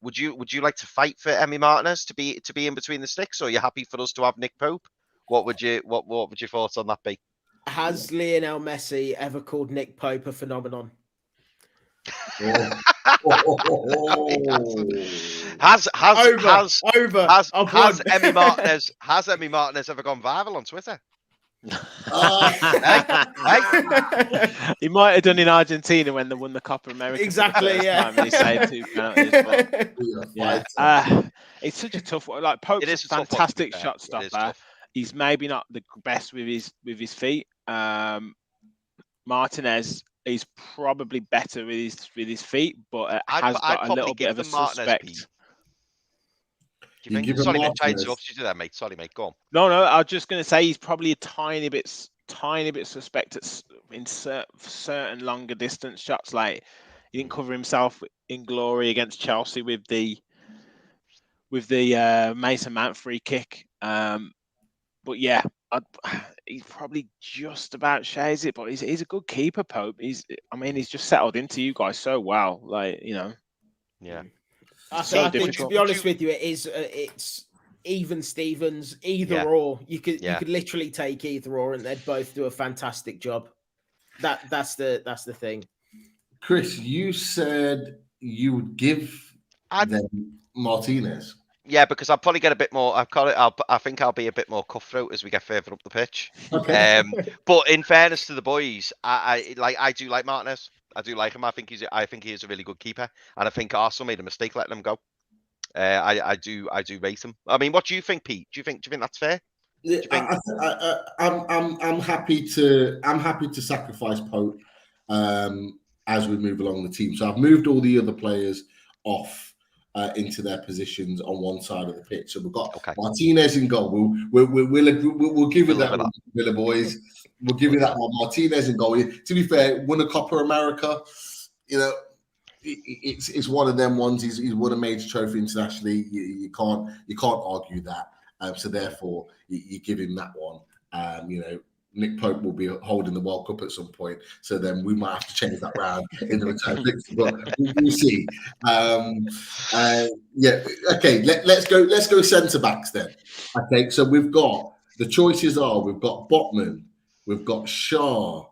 Would you like to fight for Emi Martinez to be in between the sticks, or are you happy for us to have Nick Pope? What would your thoughts on that be? Has Lionel Messi ever called Nick Pope a phenomenon? Has Emi Martinez ever gone viral on Twitter? He might have done in Argentina when they won the Copa America. Exactly, yeah. He saved 2 penalties. It's such a tough one. Like Pope's a fantastic shot stopper. He's maybe not the best with his feet. Martinez is probably better with his feet, but has got a little bit of a suspect. Do you think? Sorry, mate. Trying to interrupt you to that, mate. Sorry, mate. Go on. No. I was just going to say he's probably a tiny bit suspect in certain longer distance shots. Like he didn't cover himself in glory against Chelsea with the Mason Mount free kick. But yeah, he's probably just about shares it. But he's a good keeper, Pope. He's just settled into you guys so well. Yeah. I think, to be honest with you, it's even Stevens, either or. You could literally take either or, and they'd both do a fantastic job. That's the thing. Chris, you said you would give them Martinez. Yeah, because I'll probably get a bit more. I think I'll be a bit more cutthroat as we get further up the pitch. Okay. But in fairness to the boys, I do like Martinez. I do like him. I think he is a really good keeper, and I think Arsenal made a mistake letting him go. I do rate him. I mean, what do you think, Pete? Do you think that's fair? I'm happy to sacrifice Pope as we move along the team. So I've moved all the other players off into their positions on one side of the pitch. So we've got Martinez in goal. We'll give you that one, Villa boys. We'll give you that one. Martinez in goal. To be fair, won a Copa America. It's one of them ones. He's won a major trophy internationally. You can't argue that. So therefore, you give him that one. Nick Pope will be holding the World Cup at some point, so then we might have to change that round in the return fixture, but we'll see. Okay, let's go centre backs then. Okay, so we've got the choices we've got Botman, we've got Shaw,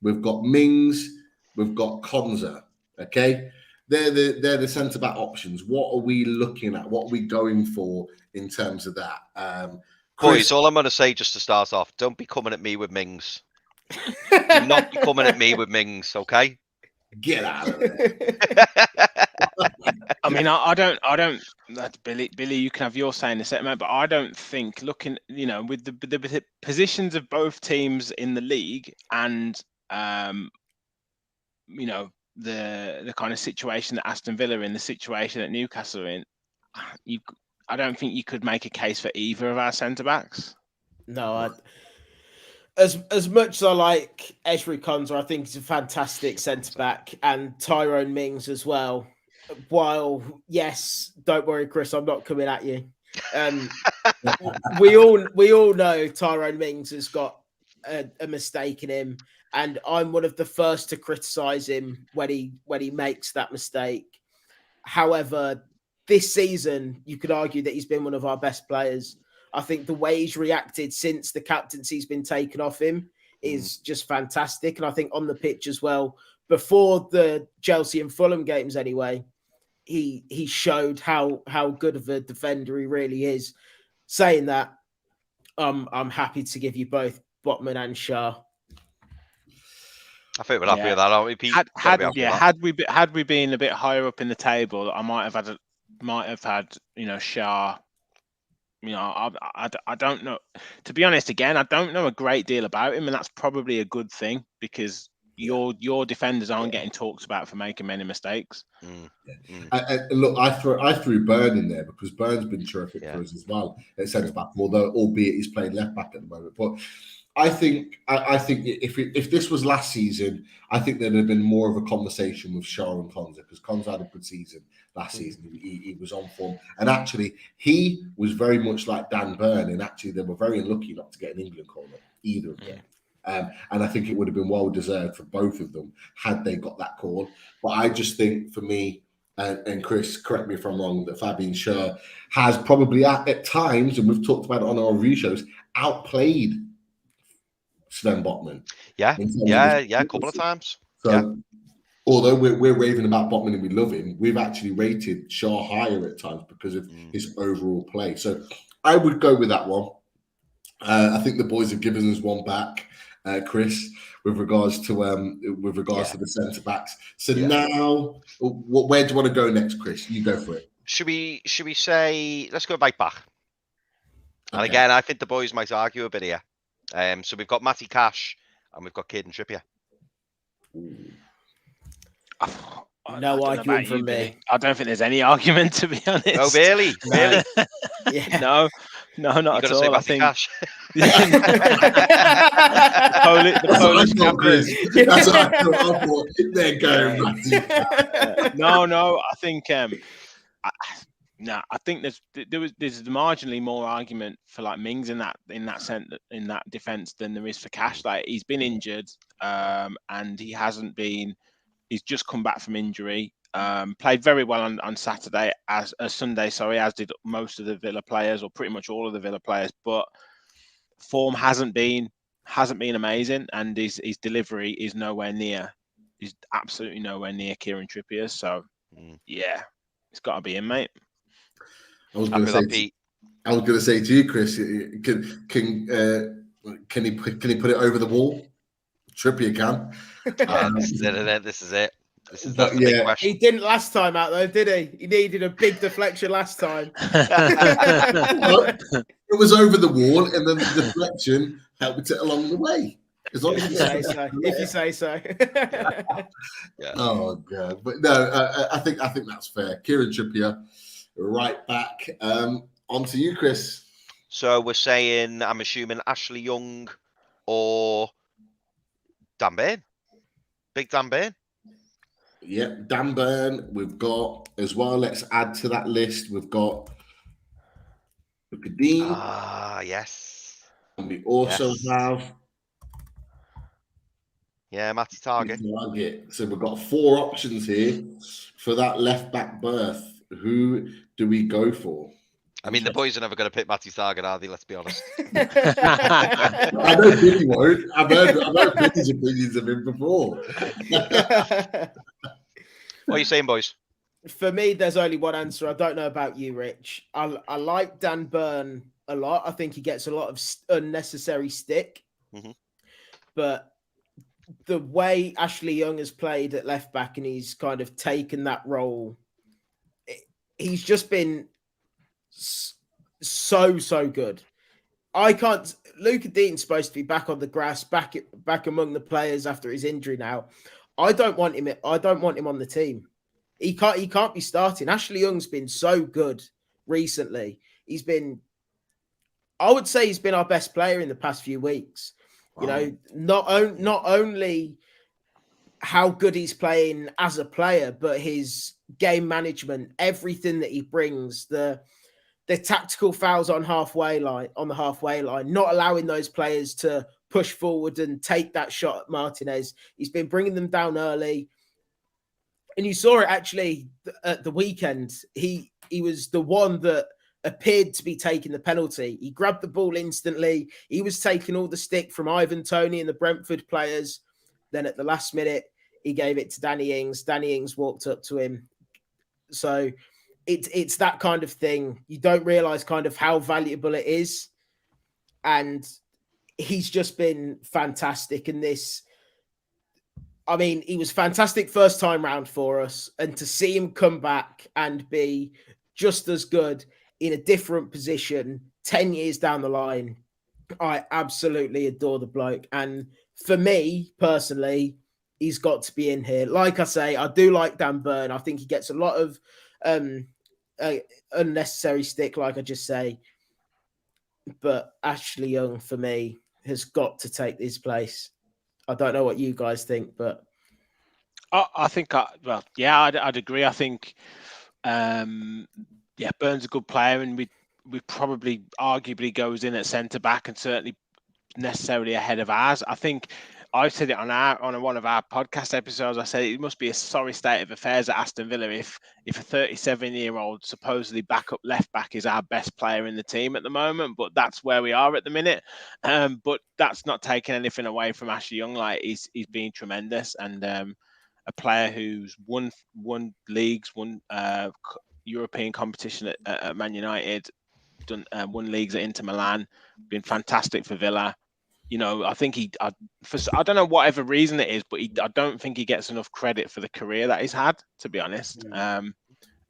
we've got Mings, we've got Konza. Okay, they're the centre back options. What are we looking at? What are we going for in terms of that? Boys, all I'm going to say just to start off, don't be coming at me with Mings. Do not be coming at me with Mings, okay? Get out of there. I mean, I don't. Billy, you can have your say in a second, but I don't think looking, with the positions of both teams in the league and, the kind of situation that Aston Villa are in, the situation that Newcastle are in, I don't think you could make a case for either of our centre backs. No, as much as I like Ezri Konsa, I think he's a fantastic centre back, and Tyrone Mings as well. While yes, don't worry, Chris, I'm not coming at you. We all know Tyrone Mings has got a mistake in him, and I'm one of the first to criticise him when he makes that mistake. However, this season, you could argue that he's been one of our best players. I think the way he's reacted since the captaincy's been taken off him is just fantastic. And I think on the pitch as well, before the Chelsea and Fulham games anyway, he showed how good of a defender he really is. Saying that, I'm happy to give you both Botman and Shah. I think we're happy with that, aren't we, Pete? Had we been a bit higher up in the table, I might have had Shah. I don't know. To be honest, again, I don't know a great deal about him, and that's probably a good thing because your defenders aren't getting talked about for making many mistakes. Look, I threw Burn in there because Burn's been terrific for us as well at centre back, although albeit he's playing left back at the moment. But I think if this was last season, I think there'd have been more of a conversation with Shah and Konza because Konza had a good season last season. He was on form, and actually he was very much like Dan Burn, and actually they were very unlucky not to get an England corner either of them. And I think it would have been well deserved for both of them had they got that call. But I just think for me, and Chris, correct me if I'm wrong, that Fabian Schär has probably at times, and we've talked about it on our review shows, outplayed Sven Botman. A couple of times. So although we're raving about Botman and we love him, we've actually rated Schär higher at times because of his overall play. So I would go with that one. I think the boys have given us one back, Chris, with regards to the centre backs. So now, where do you want to go next, Chris? You go for it. Should we say let's go right back? Okay. And again, I think the boys might argue a bit here. So we've got Matty Cash and we've got Kieran Trippier. No argument from me. I don't think there's any argument, to be honest. Oh, really? Really? No, not at all. Say I think Cash. the Polish campers. That's what I thought. They're going, Matty. No. I think I think there's marginally more argument for like Mings in that defense than there is for Cash. Like he's been injured, and he's just come back from injury. Played very well on Saturday Sunday, as did most of the Villa players, or pretty much all of the Villa players. But form hasn't been amazing, and his delivery is nowhere near. He's absolutely nowhere near Kieran Trippier. So it's got to be him, mate. I was going to say to you, Chris, can he put it over the wall? Trippier can. This is it. That's the big question. He didn't last time out though, did he? He needed a big deflection last time. Well, it was over the wall, and then the deflection helped it along the way. As long as if you say so. Oh god, but no, I think that's fair. Kieran Trippier, right back. On to you, Chris. So we're saying, I'm assuming Ashley Young or Dan Burn. Big Dan Burn. Yep, Dan Burn. We've got as well. Let's add to that list. We've got Coutinho. Yes. And we also have Matty Target. So we've got 4 options here for that left back berth. Who do we go for? I mean, the boys are never going to pick Matty Target, are they? Let's be honest. I know Billy won't. I've heard Billy's opinions of him before. What are you saying, boys? For me, there's only one answer. I don't know about you, Rich. I like Dan Burn a lot. I think he gets a lot of unnecessary stick. Mm-hmm. But the way Ashley Young has played at left back and he's kind of taken that role, he's just been so good. Luca Dean's supposed to be back on the grass, back among the players after his injury now. I don't want him on the team. He can't be starting. Ashley Young's been so good recently. I would say he's been our best player in the past few weeks. Wow. You know, not only how good he's playing as a player, but his game management, everything that he brings, the tactical fouls on the halfway line, not allowing those players to push forward and take that shot at Martinez. He's been bringing them down early. And you saw it actually at the weekend. He was the one that appeared to be taking the penalty. He grabbed the ball instantly. He was taking all the stick from Ivan Toney and the Brentford players. Then at the last minute, he gave it to Danny Ings. Danny Ings walked up to him. So it's that kind of thing. You don't realise kind of how valuable it is. And he's just been fantastic in this. I mean, he was fantastic first time round for us. And to see him come back and be just as good in a different position 10 years down the line, I absolutely adore the bloke. And for me, personally, he's got to be in here. Like I say, I do like Dan Burn. I think he gets a lot of unnecessary stick, like I just say. But Ashley Young, for me, has got to take his place. I don't know what you guys think, but I think, I'd agree. I think, Burns a good player, and we probably arguably goes in at centre back and certainly necessarily ahead of ours. I think I said it on one of our podcast episodes. I said it must be a sorry state of affairs at Aston Villa if a 37-year-old supposedly backup left back is our best player in the team at the moment. But that's where we are at the minute. But that's not taking anything away from Ashley Young. Like he's been tremendous, and a player who's won leagues, won European competition at Man United, won leagues at Inter Milan, been fantastic for Villa. You know, I think I don't know whatever reason it is, but I don't think he gets enough credit for the career that he's had, to be honest.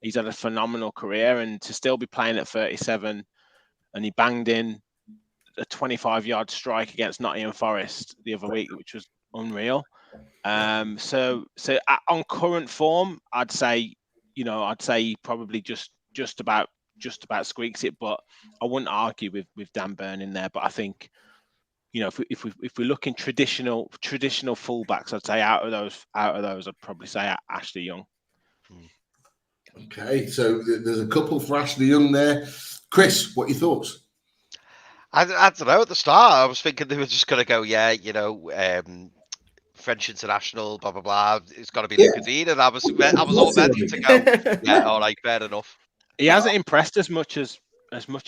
He's had a phenomenal career, and to still be playing at 37, and he banged in a 25-yard strike against Nottingham Forest the other week, which was unreal. So on current form, I'd say he probably just about squeaks it, but I wouldn't argue with Dan Burn in there. But I think, you know, if we're looking traditional fullbacks, I'd say out of those, I'd probably say Ashley Young. Okay, so there's a couple for Ashley Young there. Chris, what are your thoughts? I don't know. At the start, I was thinking they were just going to go, French international, blah blah blah. It's got to be Coutinho, and I was all ready to go. Yeah, all right, fair enough. He hasn't impressed as much as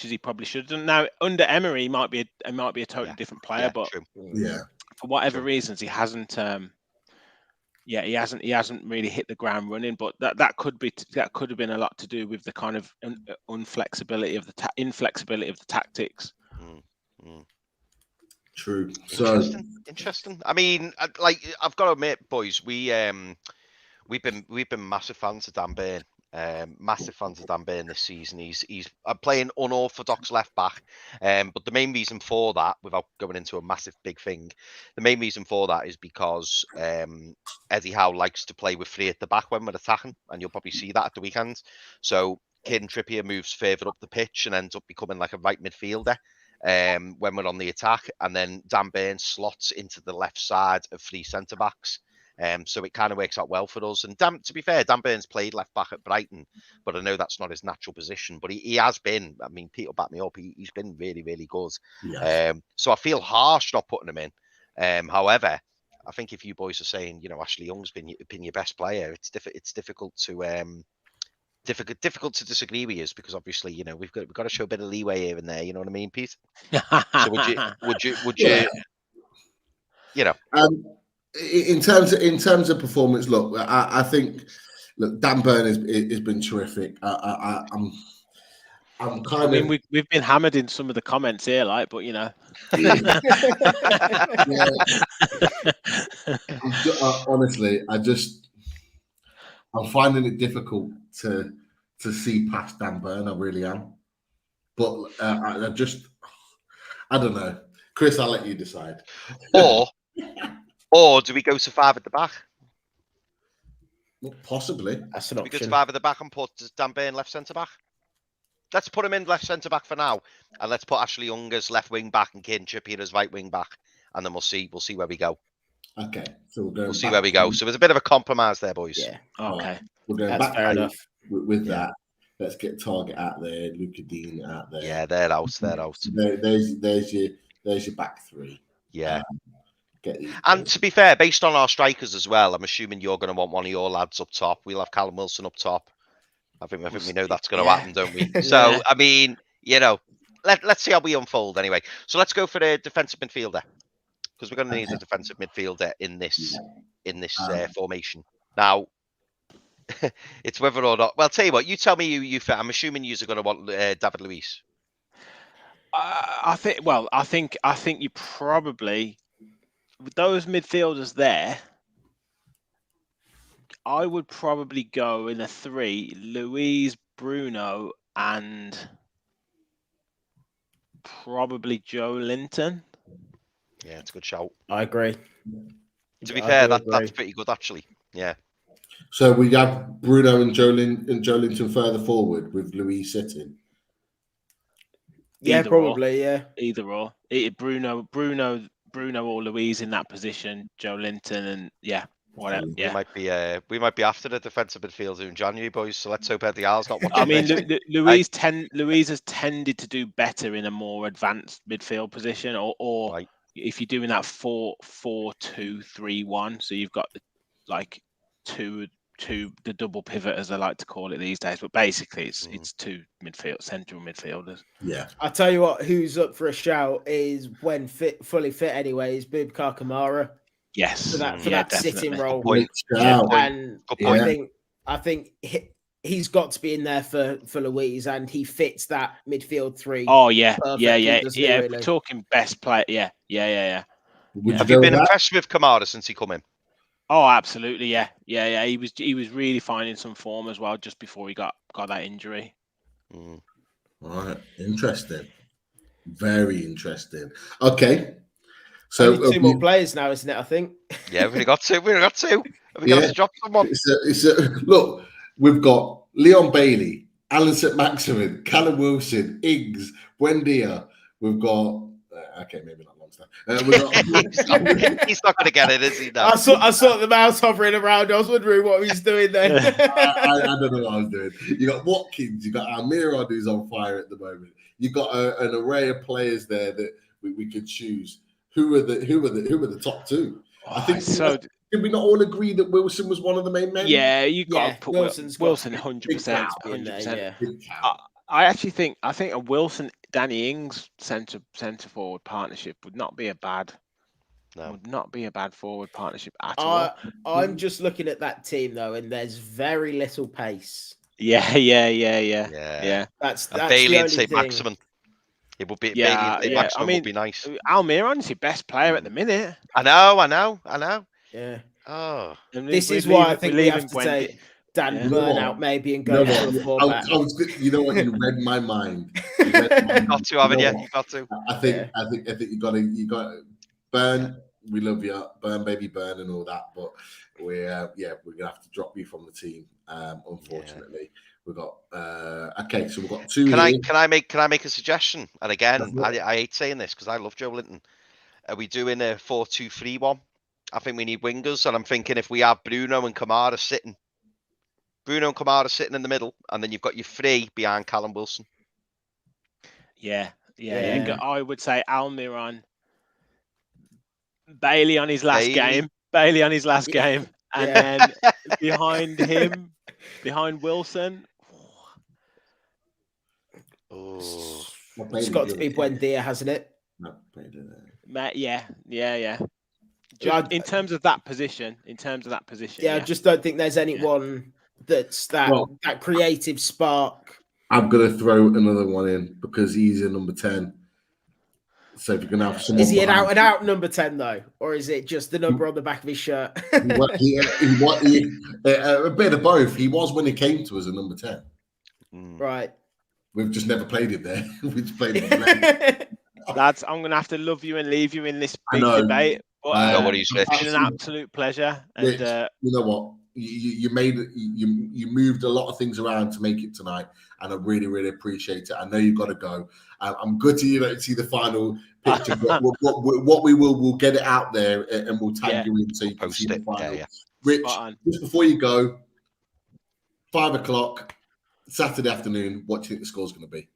he probably should have done. Now under Emery, he might be a totally different player, but for whatever reasons, he hasn't. He hasn't really hit the ground running. But that could have been a lot to do with the kind of inflexibility of the tactics. True. Interesting. I mean, I've got to admit, boys, we've been massive fans of Dan Burn. Massive fans of Dan Burn this season. He's playing unorthodox left back, but the main reason for that, without going into a massive big thing, the main reason for that is because Eddie Howe likes to play with three at the back when we're attacking, and you'll probably see that at the weekend. So Kieran Trippier moves further up the pitch and ends up becoming like a right midfielder when we're on the attack, and then Dan Burn slots into the left side of three centre backs. So it kind of works out well for us. And to be fair, Dan Burn's played left back at Brighton, but I know that's not his natural position. But he has been. I mean, Peter back me up. He's been really, really good. Yes. So I feel harsh not putting him in. However, I think if you boys are saying, Ashley Young's been your best player, it's difficult to disagree with you, because obviously, we've got to show a bit of leeway here and there. You know what I mean, Pete? So would you? In terms of performance, look, I think Dan Burn has been terrific. I'm we've been hammered in some of the comments here, but honestly, I'm finding it difficult to see past Dan Burn. I really am, but I don't know. Chris, I'll let you decide. Or do we go to five at the back? Well, possibly. That's an option. We go to five at the back and put Dan Burn left centre back. Let's put him in left centre back for now, and let's put Ashley Young as left wing back and Kieran Trippier as right wing back, and then we'll see where we go. Okay, so we'll see where we go. So there's a bit of a compromise there, boys. Yeah. Okay. We're going That's back fair enough. With that. Let's get Target out there, Luca Dean out there. Yeah, they're out. There's your back three. Yeah. get these. And to be fair, based on our strikers as well, I'm assuming you're going to want one of your lads up top. We'll have Callum Wilson up top. I think we know that's going to happen, don't we? So, I mean, let's see how we unfold anyway. So let's go for the defensive midfielder, because we're going to need a defensive midfielder in this formation. Now, it's whether or not. Well, tell you what, you tell me you fit. I'm assuming you're going to want David Luiz. I think you probably, with those midfielders there, I would probably go in a 3: Luiz, Bruno, and probably Joe Linton. Yeah, it's a good shout. I agree. To be fair, that's pretty good actually. Yeah. So we have Bruno and Joe Linton further forward with Luiz sitting. Yeah, Either probably. Or. Yeah, either or. Bruno or Luiz in that position. Joe Linton and whatever. We might be after the defensive midfielder in January, boys. So let's hope Eddie Howe's not watching. I mean, this. Luiz has tended to do better in a more advanced midfield position, or Right. if you're doing that 4-4-2-3-1, so you've got two the double pivot, as I like to call it these days, but basically it's two central midfielders. Yeah, I'll tell you what. Who's up for a shout is when fully fit anyway. Is Boubacar Kamara. Yes, for that sitting role. And I think he's got to be in there for Luiz, and he fits that midfield 3. Oh yeah, yeah. Really. We're talking best player. Yeah. Have you been impressed with Kamara since he come in? Oh, absolutely. Yeah. He was really finding some form as well just before he got that injury. All right, interesting. Very interesting. Okay. So only 2 more players now, isn't it? I think. Yeah, we've got 2. Have we got to drop someone? Look, we've got Leon Bailey, Alan St. Maximin, Callum Wilson, Ings, Buendia. We've got maybe not Longstaff. He's not going to get it, is he? No. I saw the mouse hovering around. I was wondering what he's doing then. I don't know what I was doing. You got Watkins, you got Almiron, who's on fire at the moment. You got an array of players there that we could choose. Who are the top 2? I think so. Did we not all agree that Wilson was one of the main men? Yeah, you got to put Wilson 100%. I actually think a Wilson Danny Ings centre forward partnership would not be a bad forward partnership at all. I'm just looking at that team though, and there's very little pace. Yeah. That's Bailey and St. thing. Maximin. It would be Bailey and St. Maximin would be nice. Almiron's your best player at the minute. I know. Yeah. Oh, this is why I think we have to take Dan Burn out maybe and go for a 4-back. You know what? You read my mind. You got to, haven't you? You got to. I think you got to Burn. We love you, Burn, baby, Burn, and all that. But we're gonna have to drop you from the team. Unfortunately, we've got so we've got 2. Can I make a suggestion? And again, I hate saying this because I love Joe Linton. Are we doing a 4-2-3-1? I think we need wingers, and I'm thinking if we have Bruno and Kamara sitting in the middle, and then you've got your 3 behind Callum Wilson. Yeah. I would say Almiron, Bailey on his last game, and then behind him, behind Wilson. Oh, it's got to be Buendia, hasn't it? No, yeah. In terms of that position. I just don't think there's anyone that's that creative spark. I'm gonna throw another one in because he's a number 10. So if you're gonna have someone, is he an out number 10 though, or is it just the number on the back of his shirt? a bit of both. He was when he came to us a number 10. Right. We've just never played it there. We just played it. Lads, I'm gonna have to love you and leave you in this big debate. But it's been an absolute pleasure. And you know what? You moved a lot of things around to make it tonight, and I really, really appreciate it. I know you've got to go. I'm good to see the final picture. But we'll get it out there, and we'll tag you in so you can see the final. Yeah. Rich, just before you go, 5:00 Saturday afternoon. What do you think the score's going to be?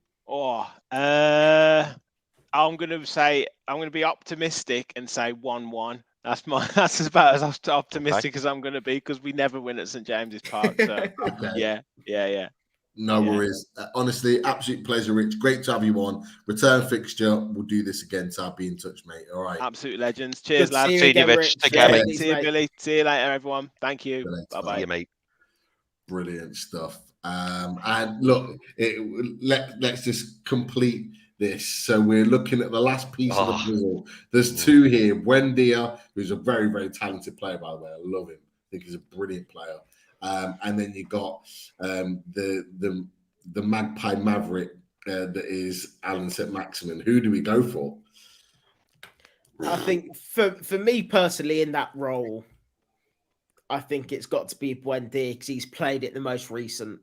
I'm going to be optimistic and say 1-1. That's about as optimistic as I'm going to be, because we never win at St James's Park. So Okay. yeah. No worries. Honestly, absolute pleasure, Rich. Great to have you on. Return fixture. We'll do this again. So I'll be in touch, mate. All right. Absolute legends. Cheers, Good to lads. see you See you, again, Rich. Rich. Take care, mate. See you, Billy. See you later, everyone. Thank you. Bye. Bye-bye. See you, mate. Brilliant stuff. And look, let's just complete this. So we're looking at the last piece of the puzzle. There's two here. Buendia, who's a very, very talented player, by the way. I love him. I think he's a brilliant player. And then you got the Magpie Maverick that is Alan St-Maximin. Who do we go for? I think for me personally, in that role, I think it's got to be Buendia, because he's played it the most recent.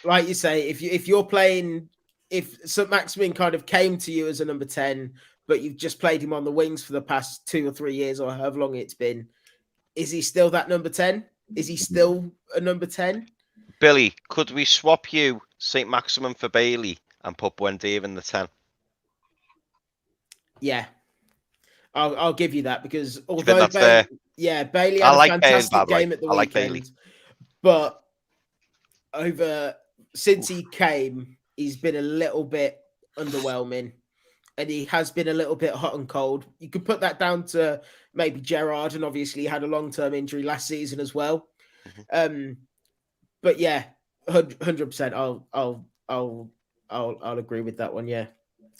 Like you say, if you're playing, if St-Maximin kind of came to you as a number 10, but you've just played him on the wings for the past 2 or 3 years, or however long it's been, is he still that number 10? Is he still a number 10? Billy, could we swap you St-Maximin for Bailey and put Buendia in the 10? Yeah. I'll give you that, because although Bailey had a fantastic game at the weekend, Bailey. but since he came, he's been a little bit underwhelming, and he has been a little bit hot and cold. You could put that down to maybe Gerrard, and obviously he had a long-term injury last season as well. But yeah, 100%. I'll agree with that one. Yeah.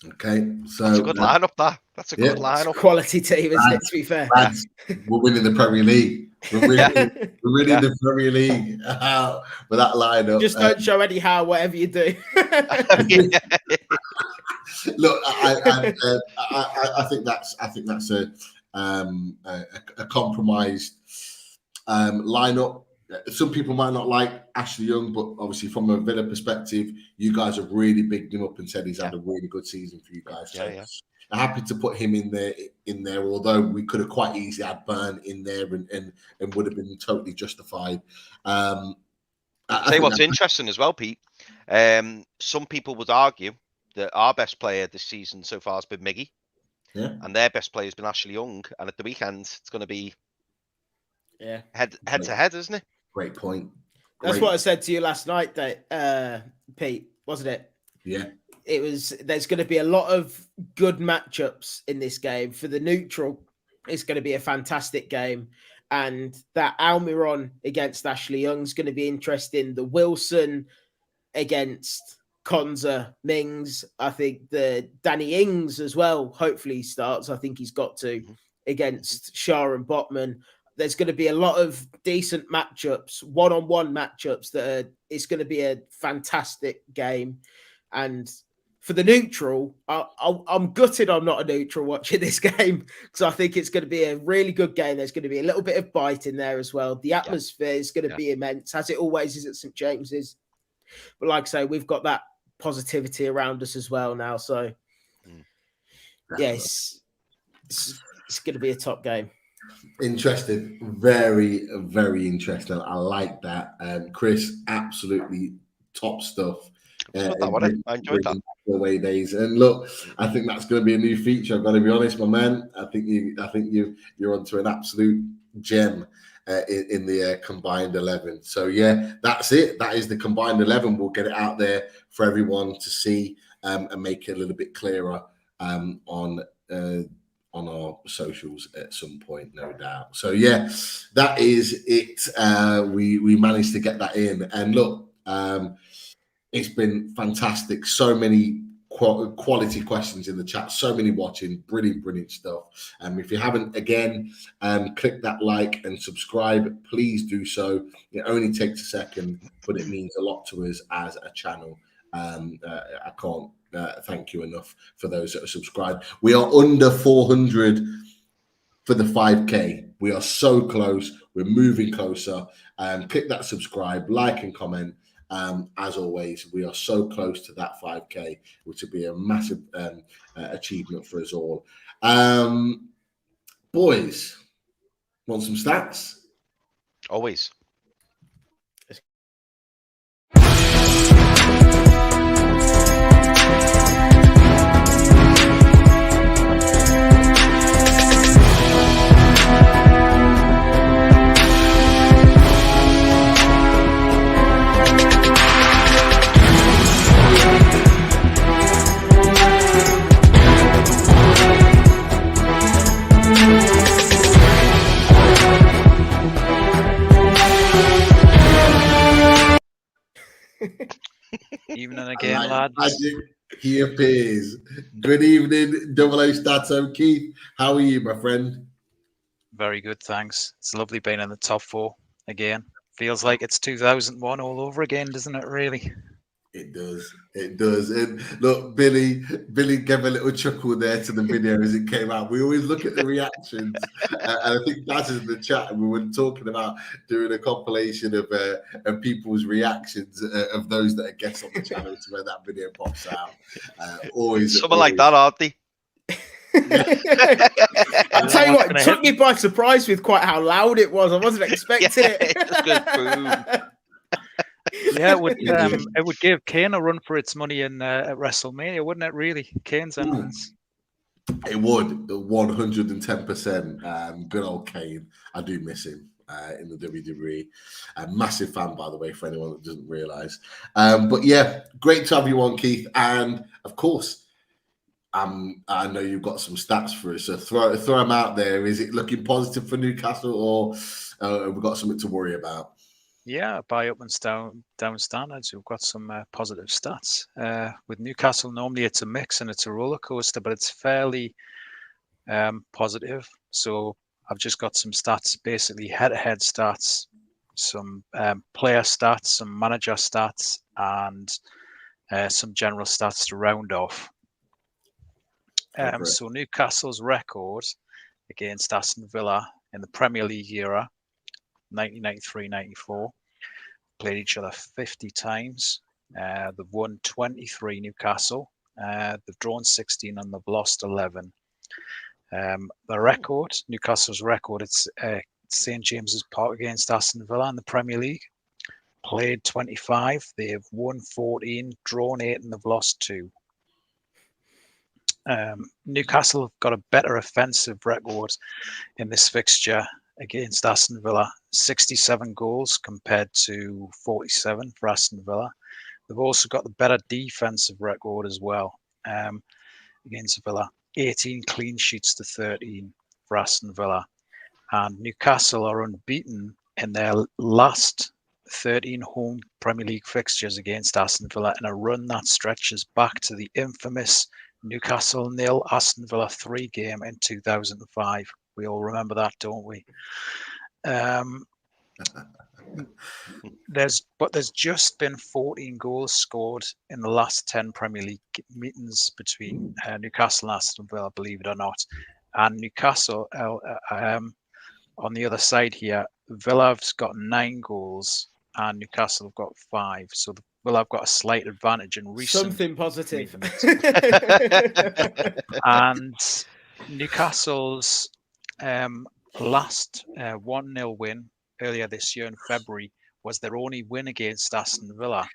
Okay, so that's a good lineup. That's a good lineup. Quality team, isn't it? To be fair, we're winning the Premier League. We're winning the Premier League with that lineup. Just don't show anyhow, whatever you do. Look, I think that's a compromised lineup. Some people might not like Ashley Young, but obviously from a Villa perspective, you guys have really bigged him up and said he's had a really good season for you guys. So I'm happy to put him in there, although we could have quite easily had Burn in there and would have been totally justified. I'll tell you what's interesting as well, Pete. Some people would argue that our best player this season so far has been Miggy, and their best player has been Ashley Young, and at the weekend it's going to be head to head, isn't it? Great point. That's what I said to you last night, Pete, wasn't it? Yeah. It was. There's going to be a lot of good matchups in this game. For the neutral, it's going to be a fantastic game. And that Almiron against Ashley Young is going to be interesting. The Wilson against Konza Mings. I think the Danny Ings as well, hopefully he starts. I think he's got to, against Shah and Botman. There's going to be a lot of decent matchups, one-on-one matchups it's going to be a fantastic game. And for the neutral, I'm gutted I'm not a neutral watching this game, because I think it's going to be a really good game. There's going to be a little bit of bite in there as well. The atmosphere is going to be immense, as it always is at St James's. But like I say, we've got that positivity around us as well now. So, it's going to be a top game. Interesting. Very, very interesting. I like that. Chris, absolutely top stuff. I enjoyed that. Away days, and look, I think that's going to be a new feature. I've got to be honest, my man. I think you're onto an absolute gem in the combined 11. So yeah, that's it. That is the combined 11. We'll get it out there for everyone to see and make it a little bit clearer on our socials at some point, no doubt. So yeah, that is it. We managed to get that in, and look, it's been fantastic. So many quality questions in the chat, so many watching, brilliant stuff. If you haven't, again, click that like and subscribe. Please do so. It only takes a second, but it means a lot to us as a channel. I can't thank you enough for those that are subscribed. We are under 400 for the 5K. We are so close. We're moving closer. Click that subscribe, like and comment. As always, we are so close to that 5K, which would be a massive achievement for us all. Boys, want some stats? Always. again, lads. Magic, he appears. Good evening, 00 Stato. Keith, how are you, my friend? Very good, thanks. It's lovely being in the top 4 again. Feels like it's 2001 all over again, doesn't it, really? It does. It does. And look, Billy gave a little chuckle there to the video as it came out. We always look at the reactions. And I think that's in the chat. And we were talking about doing a compilation of people's reactions of those that are guests on the channel to when that video pops out. Something like that, aren't they? I'll tell you what, it took me by surprise with quite how loud it was. I wasn't expecting it. Just goes boom. Yeah, it would give Kane a run for its money in at WrestleMania, wouldn't it? Really, Kane's entrance. It would 110%. Good old Kane. I do miss him in the WWE. Massive fan, by the way, for anyone that doesn't realise. But yeah, great to have you on, Keith. And of course, I know you've got some stats for us, so throw them out there. Is it looking positive for Newcastle, or have we got something to worry about? Yeah, by up and down standards, we've got some positive stats. With Newcastle, normally it's a mix and it's a roller coaster, but it's fairly positive. So I've just got some stats, basically head-to-head stats, some player stats, some manager stats, and some general stats to round off. So Newcastle's record against Aston Villa in the Premier League era, 1993-94, played each other 50 times. They've won 23, Newcastle. They've drawn 16 and they've lost 11. The record, Newcastle's record, it's St James's Park against Aston Villa in the Premier League. Played 25. They've won 14, drawn 8, and they've lost 2. Newcastle have got a better offensive record in this fixture against Aston Villa, 67 goals compared to 47 for Aston Villa. They've also got the better defensive record as well against Villa, 18 clean sheets to 13 for Aston Villa. And Newcastle are unbeaten in their last 13 home Premier League fixtures against Aston Villa in a run that stretches back to the infamous Newcastle 0, Aston Villa 3 game in 2005. We all remember that, don't we? There's just been 14 goals scored in the last 10 Premier League meetings between Newcastle and Aston Villa, believe it or not. And Newcastle, on the other side here, Villa have got 9 goals and Newcastle have got 5. So Villa have got a slight advantage in recent. Something positive. And Newcastle's last 1-0 win earlier this year in February was their only win against Aston Villa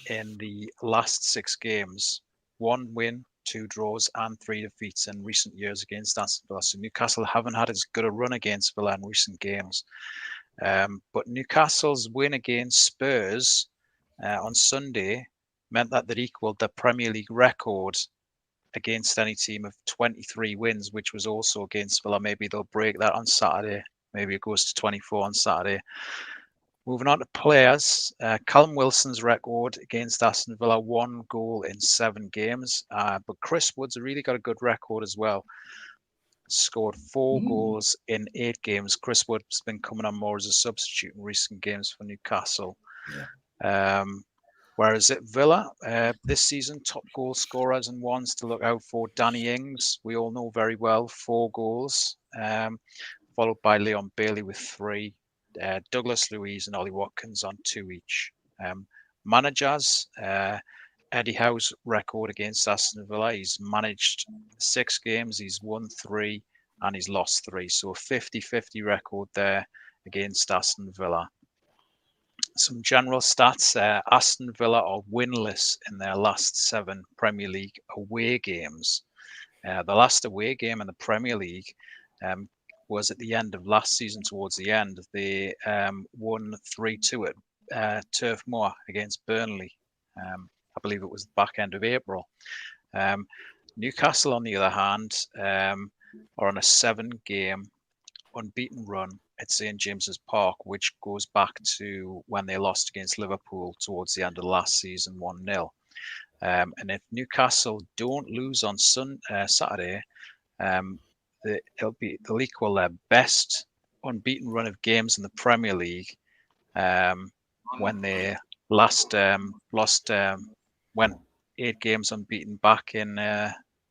in the last 6 games. 1 win, 2 draws and 3 defeats in recent years against Aston Villa. So Newcastle haven't had as good a run against Villa in recent games. But Newcastle's win against Spurs on Sunday meant that they'd equalled the Premier League record against any team of 23 wins, which was also against Villa. Maybe they'll break that on Saturday. Maybe it goes to 24 on Saturday. Moving on to players, Callum Wilson's record against Aston Villa, 1 goal in 7 games. But Chris Wood's really got a good record as well. Scored 4 goals in 8 games. Chris Wood's been coming on more as a substitute in recent games for Newcastle. Yeah. Whereas at Villa, this season, top goal scorers and ones to look out for, Danny Ings, we all know very well, 4 goals, followed by Leon Bailey with 3, Douglas Luiz and Ollie Watkins on 2 each. Managers, Eddie Howe's record against Aston Villa, he's managed 6 games, he's won 3 and he's lost 3. So a 50-50 record there against Aston Villa. Some general stats, Aston Villa are winless in their last 7 Premier League away games. The last away game in the Premier League was at the end of last season, towards the end. They won 3-2 at Turf Moor against Burnley. I believe it was the back end of April. Newcastle, on the other hand, are on a 7-game unbeaten run at St James's Park, which goes back to when they lost against Liverpool towards the end of last season, 1-0. And if Newcastle don't lose on Saturday, they'll equal their best unbeaten run of games in the Premier League when they last went 8 games unbeaten back in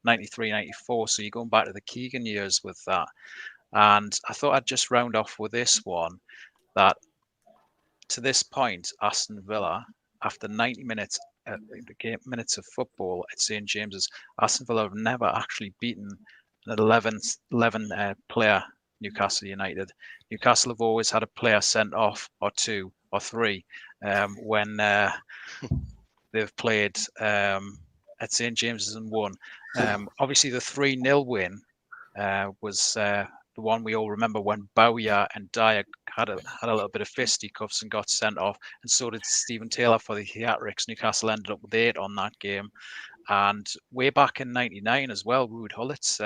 93-94. So you're going back to the Keegan years with that. And I thought I'd just round off with this one, that to this point, Aston Villa, after 90 minutes of football at St James's, Aston Villa have never actually beaten an 11 player Newcastle United. Newcastle have always had a player sent off, or 2 or 3, when they've played at St James's and won. Obviously, the 3-0 win was the one we all remember when Bowyer and Dyer had a little bit of fisticuffs and got sent off, and so did Stephen Taylor for the theatrics. Newcastle ended up with 8 on that game. And way back in '99 as well, Ruud Hullit's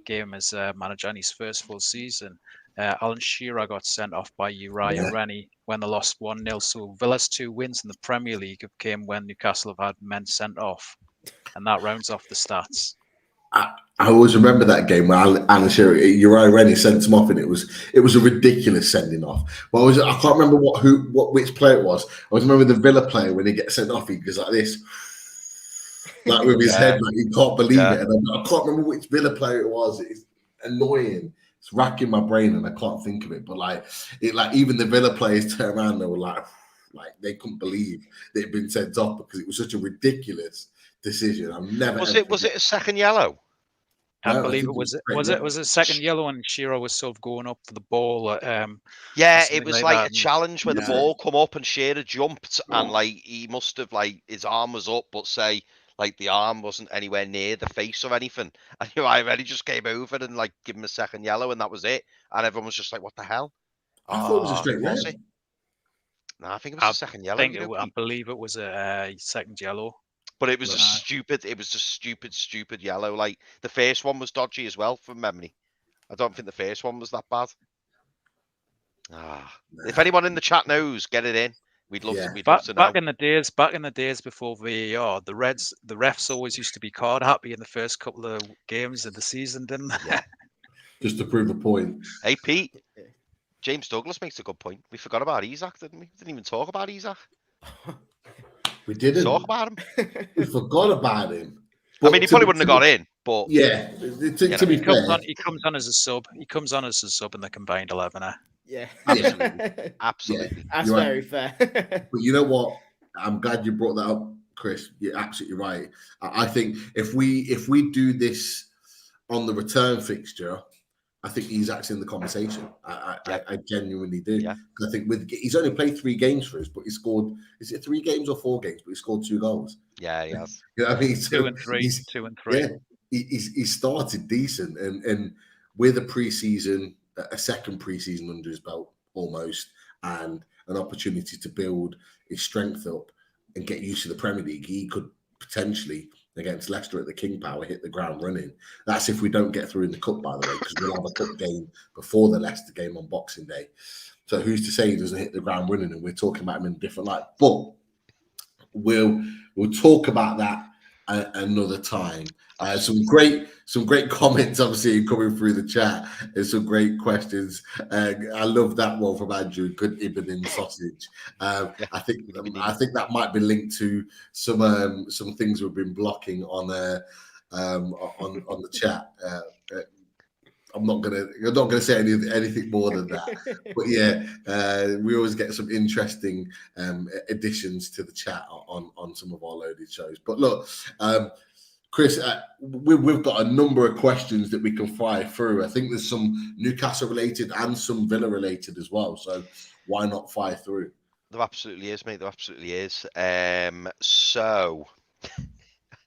game as manager in his first full season, Alan Shearer got sent off by Uriah Rennie when they lost 1-0. So Villa's 2 wins in the Premier League came when Newcastle have had men sent off. And that rounds off the stats. I always remember that game where Alan Shearer, Uriah Rennie sent him off, and it was a ridiculous sending off. But I can't remember which player it was. I always remember the Villa player when he gets sent off, he goes like this, like with his head, like he can't believe it. And I can't remember which Villa player it was. It's annoying. It's racking my brain, and I can't think of it. But like even the Villa players turned around, they were like they couldn't believe they'd been sent off because it was such a ridiculous decision. I've never. Was it a second yellow? I believe it was a second yellow, and Shearer was sort of going up for the ball. It was like a challenge where the ball come up and Shearer jumped, and like he must have his arm was up, but say the arm wasn't anywhere near the face or anything, and Uriah Rennie just came over and give him a second yellow, and that was it. And everyone was just like, "What the hell?" I thought it was a straight yellow. No, I think it was a second yellow. I believe it was a second yellow. But it was stupid. It was just stupid yellow. Like the first one was dodgy as well, from memory. I don't think the first one was that bad. If anyone in the chat knows, get it in. We'd love to know. Back in the days before VAR, the refs always used to be card happy in the first couple of games of the season, didn't they? Yeah. Just to prove a point. Hey Pete, James Douglas makes a good point. We forgot about Isak, didn't we? Didn't even talk about Isak. We didn't talk about him. We forgot about him. But, I mean, he probably wouldn't have got in, but yeah, to be fair, he comes on as a sub. He comes on as a sub in the combined 11. Yeah, absolutely. Yeah. That's very fair. But you know what? I'm glad you brought that up, Chris. You're absolutely right. I think if we do this on the return fixture, I think Isak's in the conversation. I genuinely do. Yeah. I think he's only played 3 games for us, but he scored. Is it 3 games or 4 games? But he scored 2 goals. Yeah, he has. You know what I mean? 2 and 3. 2 and 3. Yeah, he started decent, and with a second preseason under his belt almost, and an opportunity to build his strength up and get used to the Premier League, he could potentially, against Leicester at the King Power, hit the ground running. That's if we don't get through in the cup, by the way, because we'll have a cup game before the Leicester game on Boxing Day. So who's to say he doesn't hit the ground running, and we're talking about him in a different light. But we'll talk about that another time. Some great comments, obviously, coming through the chat, and some great questions. I love that one from Andrew. Good Ibadan sausage. I think that might be linked to some things we've been blocking on the chat. I'm not gonna say anything more than that. But yeah, we always get some interesting additions to the chat on some of our loaded shows. But look, Chris, we've got a number of questions that we can fire through. I think there's some Newcastle related and some Villa related as well. So why not fire through? There absolutely is, mate. There absolutely is. So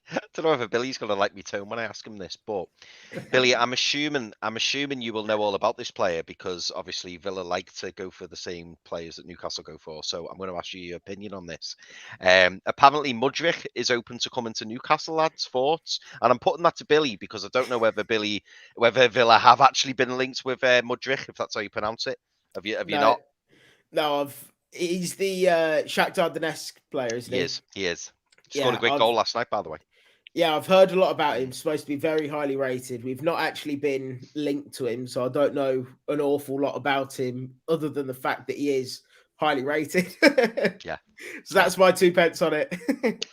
I don't know if Billy's going to like me tone when I ask him this, but Billy, I'm assuming you will know all about this player, because obviously Villa like to go for the same players that Newcastle go for. So I'm going to ask you your opinion on this. Apparently Mudryk is open to coming to Newcastle, lads. Thoughts? And I'm putting that to Billy because I don't know whether Villa have actually been linked with Mudryk, if that's how you pronounce it. Have you not? No, he's the Shakhtar Donetsk player, isn't he? He is. Scored a great goal last night, by the way. Yeah, I've heard a lot about him. Supposed to be very highly rated. We've not actually been linked to him, so I don't know an awful lot about him other than the fact that he is highly rated. Yeah. So that's my 2 pence on it.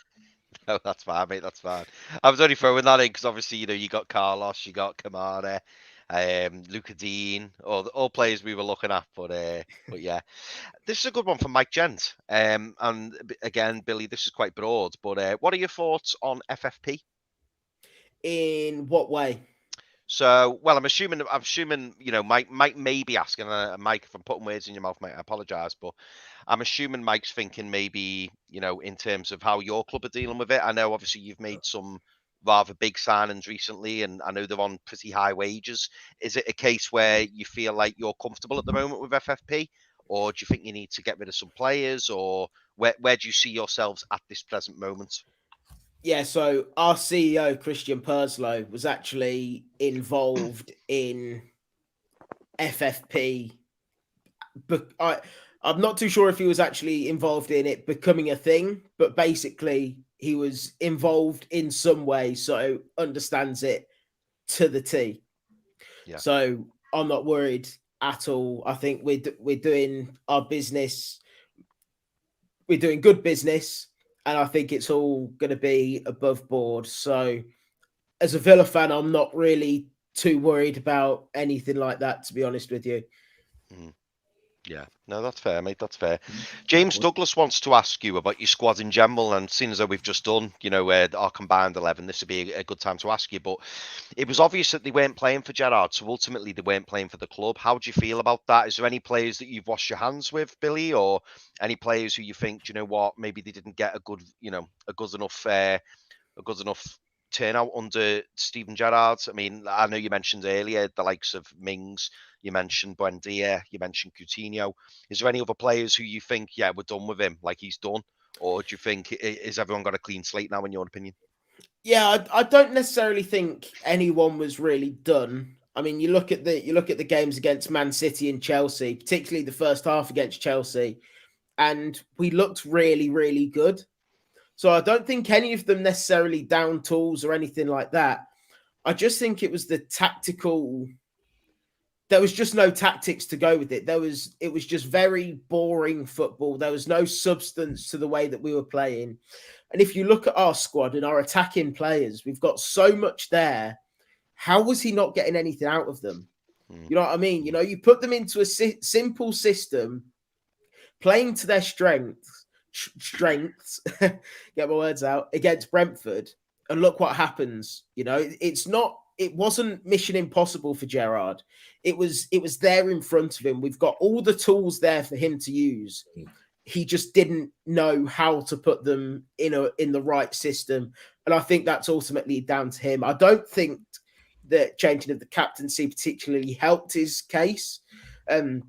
No, that's fine, mate. That's fine. I was only throwing that in because obviously, you got Carlos, you got Kamara, Luca Dean, all players we were looking at. But yeah, this is a good one from Mike Gent. And again, Billy, this is quite broad. But what are your thoughts on FFP? In what way? So, well, I'm assuming, Mike may be asking, Mike, if I'm putting words in your mouth, mate, I apologise, but I'm assuming Mike's thinking maybe, in terms of how your club are dealing with it. I know, obviously, you've made some rather big signings recently, and I know they're on pretty high wages. Is it a case where you feel like you're comfortable at the moment with FFP, or do you think you need to get rid of some players, or where do you see yourselves at this present moment? Yeah, so our CEO, Christian Perslow, was actually involved in FFP. But I'm not too sure if he was actually involved in it becoming a thing, but basically he was involved in some way, so understands it to the T. Yeah. So I'm not worried at all. I think we're doing our business. We're doing good business. And I think it's all going to be above board. So as a Villa fan, I'm not really too worried about anything like that, to be honest with you. Yeah, no, that's fair, mate. That's fair. James Douglas wants to ask you about your squad in general, and seeing as though we've just done, our combined 11, this would be a good time to ask you. But it was obvious that they weren't playing for Gerrard, so ultimately they weren't playing for the club. How do you feel about that? Is there any players that you've washed your hands with, Billy, or any players who you think, do you know what, maybe they didn't get a good enough turnout under Steven Gerrard? I mean, I know you mentioned earlier the likes of Mings, you mentioned Buendia, you mentioned Coutinho. Is there any other players who you think, yeah, we're done with him, like he's done? Or do you think, is everyone got a clean slate now, in your opinion? Yeah, I don't necessarily think anyone was really done. I mean, you look at the games against Man City and Chelsea, particularly the first half against Chelsea, and we looked really, really good. So I don't think any of them necessarily down tools or anything like that. I just think it was the tactical. There was just no tactics to go with it. It was just very boring football. There was no substance to the way that we were playing. And if you look at our squad and our attacking players, we've got so much there. How was he not getting anything out of them? You know what I mean? You put them into a simple system, playing to their strengths, get my words out, against Brentford, and look what happens. It wasn't mission impossible for Gerrard. It was there in front of him. We've got all the tools there for him to use. He just didn't know how to put them in the right system. And I think that's ultimately down to him. I don't think that changing of the captaincy particularly helped his case. And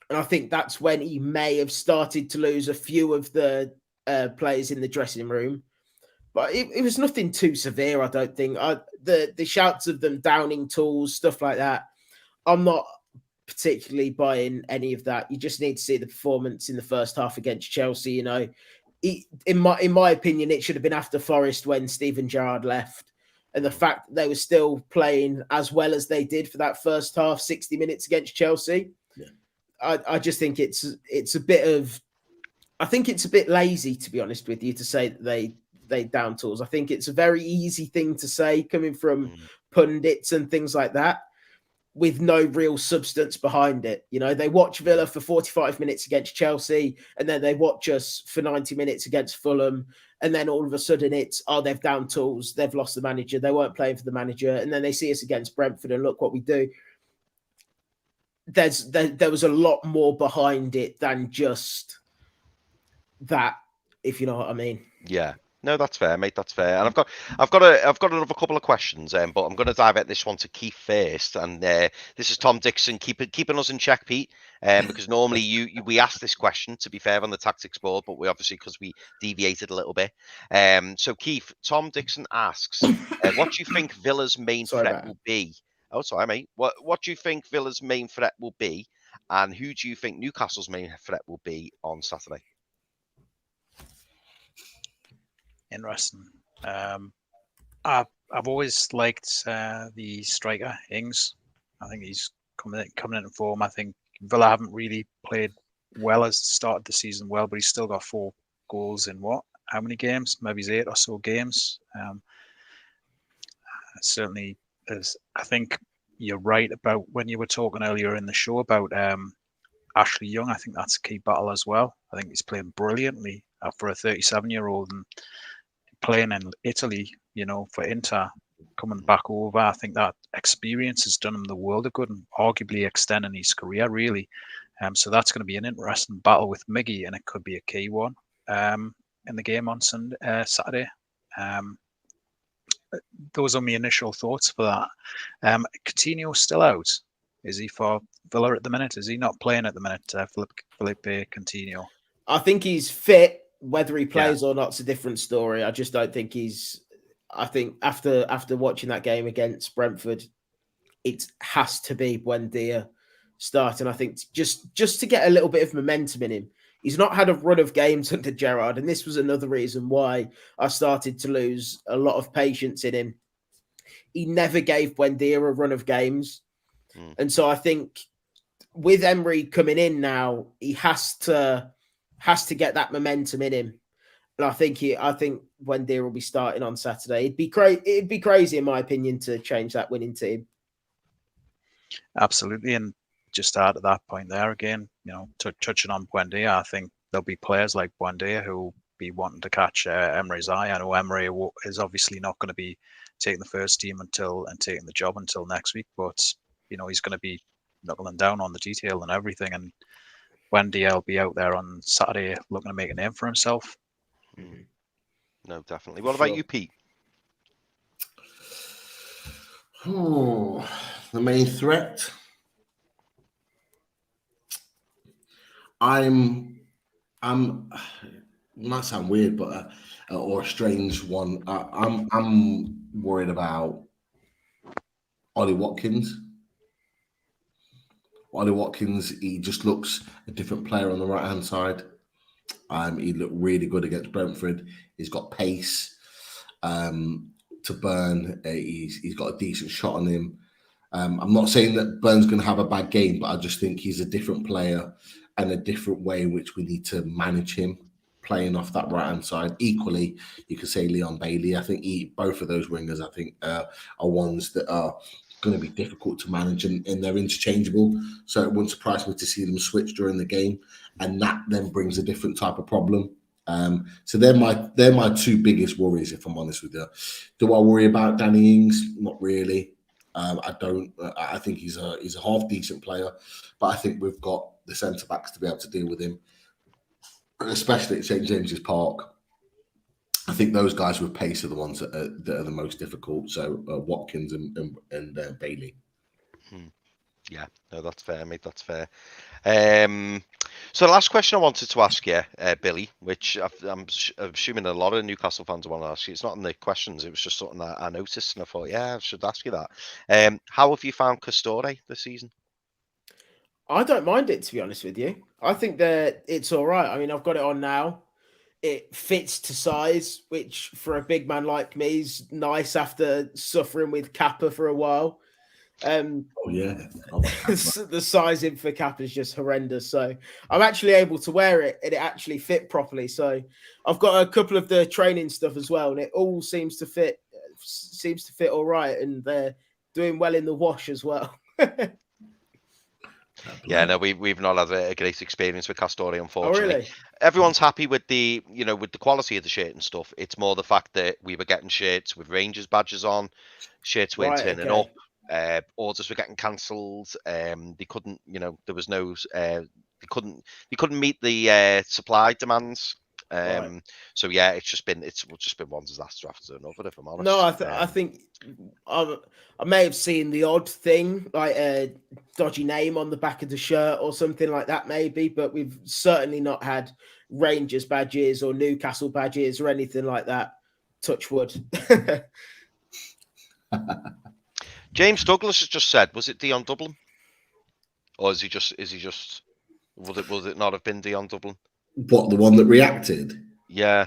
I think that's when he may have started to lose a few of the players in the dressing room. But it was nothing too severe, I don't think. The shouts of them downing tools, stuff like that, I'm not particularly buying any of that. You just need to see the performance in the first half against Chelsea. In my opinion, it should have been after Forest when Steven Gerrard left. And the fact that they were still playing as well as they did for that first half, 60 minutes against Chelsea, I just think it's a bit lazy, to be honest with you, to say that they down tools. I think it's a very easy thing to say coming from pundits and things like that with no real substance behind it. They watch Villa for 45 minutes against Chelsea, and then they watch us for 90 minutes against Fulham. And then all of a sudden they've down tools. They've lost the manager. They weren't playing for the manager. And then they see us against Brentford and look what we do. There was a lot more behind it than just that, if you know what I mean. Yeah. No, that's fair, mate. That's fair. And I've got another couple of questions, but I'm going to divert this one to Keith first. And this is Tom Dixon keeping us in check, Pete, because normally we ask this question, to be fair, on the tactics board, but we obviously, because we deviated a little bit. So Keith, Tom Dixon asks, what do you think Villa's main threat will be? Oh, sorry, mate. What do you think Villa's main threat will be, and who do you think Newcastle's main threat will be on Saturday? Interesting. I've always liked the striker Ings. I think he's coming in form. I think Villa haven't really played well as started the season well, but he's still got 4 goals in how many games? Maybe 8 or so games. Certainly, I think you're right about when you were talking earlier in the show about Ashley Young. I think that's a key battle as well. I think he's playing brilliantly for a 37-year-old and playing in Italy, for Inter, coming back over. I think that experience has done him the world of good and arguably extending his career, really. So that's going to be an interesting battle with Miggy, and it could be a key one in the game on Saturday. Those are my initial thoughts for that. Coutinho's still out. Is he for Villa at the minute? Is he not playing at the minute, Felipe Coutinho? I think he's fit. Whether he plays or not is a different story. I just don't think he's. I think after watching that game against Brentford, it has to be Buendia starting. I think just to get a little bit of momentum in him. He's not had a run of games under Gerrard, and this was another reason why I started to lose a lot of patience in him. He never gave Buendia a run of games. And so I think with Emery coming in now, he has to get that momentum in him. And I think Buendia will be starting on Saturday. It'd be crazy, in my opinion, to change that winning team. Absolutely. And just to add to that point there again, touching on Buendia, I think there'll be players like Buendia who will be wanting to catch Emery's eye. I know Emery is obviously not going to be taking the first team and taking the job until next week, but he's going to be knuckling down on the detail and everything. And Buendia will be out there on Saturday looking to make a name for himself. No, definitely. What about you, Pete? The main threat. I'm might sound weird, but or a strange one. I'm worried about Ollie Watkins. Ollie Watkins, he just looks a different player on the right hand side. He looked really good against Brentford. He's got pace to burn. He's got a decent shot on him. I'm not saying that Burn's going to have a bad game, but I just think he's a different player and a different way in which we need to manage him playing off that right-hand side. Equally, you could say Leon Bailey. I think both of those wingers, I think, are ones that are going to be difficult to manage, and they're interchangeable. So it wouldn't surprise me to see them switch during the game, and that then brings a different type of problem. So they're my 2 biggest worries, if I'm honest with you. Do I worry about Danny Ings? Not really. I don't. I think he's a half decent player, but I think we've got the centre backs to be able to deal with him, especially at St James's Park. I think those guys with pace are the ones that are the most difficult. So Watkins and Bailey. Yeah, no, that's fair, mate. That's fair. So the last question I wanted to ask you, Billy, which I'm assuming a lot of Newcastle fans want to ask you. It's not in the questions. It was just something that I noticed, and I thought, I should ask you that. How have you found Castore this season? I don't mind it, to be honest with you. I think that it's all right. I mean, I've got it on now. It fits to size, which for a big man like me is nice after suffering with Kappa for a while. The sizing for Kappa is just horrendous. So I'm actually able to wear it and it actually fit properly. So I've got a couple of the training stuff as well, and it all seems to fit all right. And they're doing well in the wash as well. Yeah, no, we've not had a great experience with Castore, unfortunately. Oh, really? Everyone's happy with the quality of the shirt and stuff. It's more the fact that we were getting shirts with Rangers badges on, shirts weren't turning up, orders were getting cancelled. They couldn't, there was no, they couldn't meet the supply demands. So yeah, it's just been one disaster after another, if I'm honest. No, I think I may have seen the odd thing, like a dodgy name on the back of the shirt or something like that, maybe, but we've certainly not had Rangers badges or Newcastle badges or anything like that. Touch wood. James Douglas has just said, was it Dion Dublin? Or is he just would it not have been Dion Dublin? What, the one that reacted? Yeah.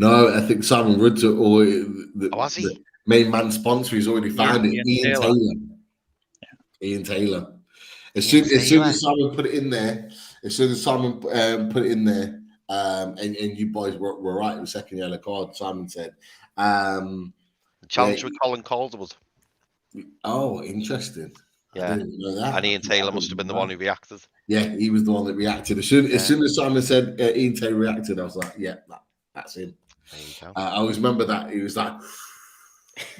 No, I think Simon Rudd's or the, Oh, has he? the main man sponsor. He's already found it. Ian Taylor. Ian Taylor. As soon as Simon put it in there, put it in there, and you boys were right. It was second yellow card. Simon said. Challenge with Colin Calderwood. Oh, interesting. Yeah, I didn't know that. And Ian Taylor must have been the one who reacted. Yeah, he was the one that reacted. As soon as Simon said Ian Taylor reacted, I was like, yeah, that's him. There you go. I always remember that. He was like,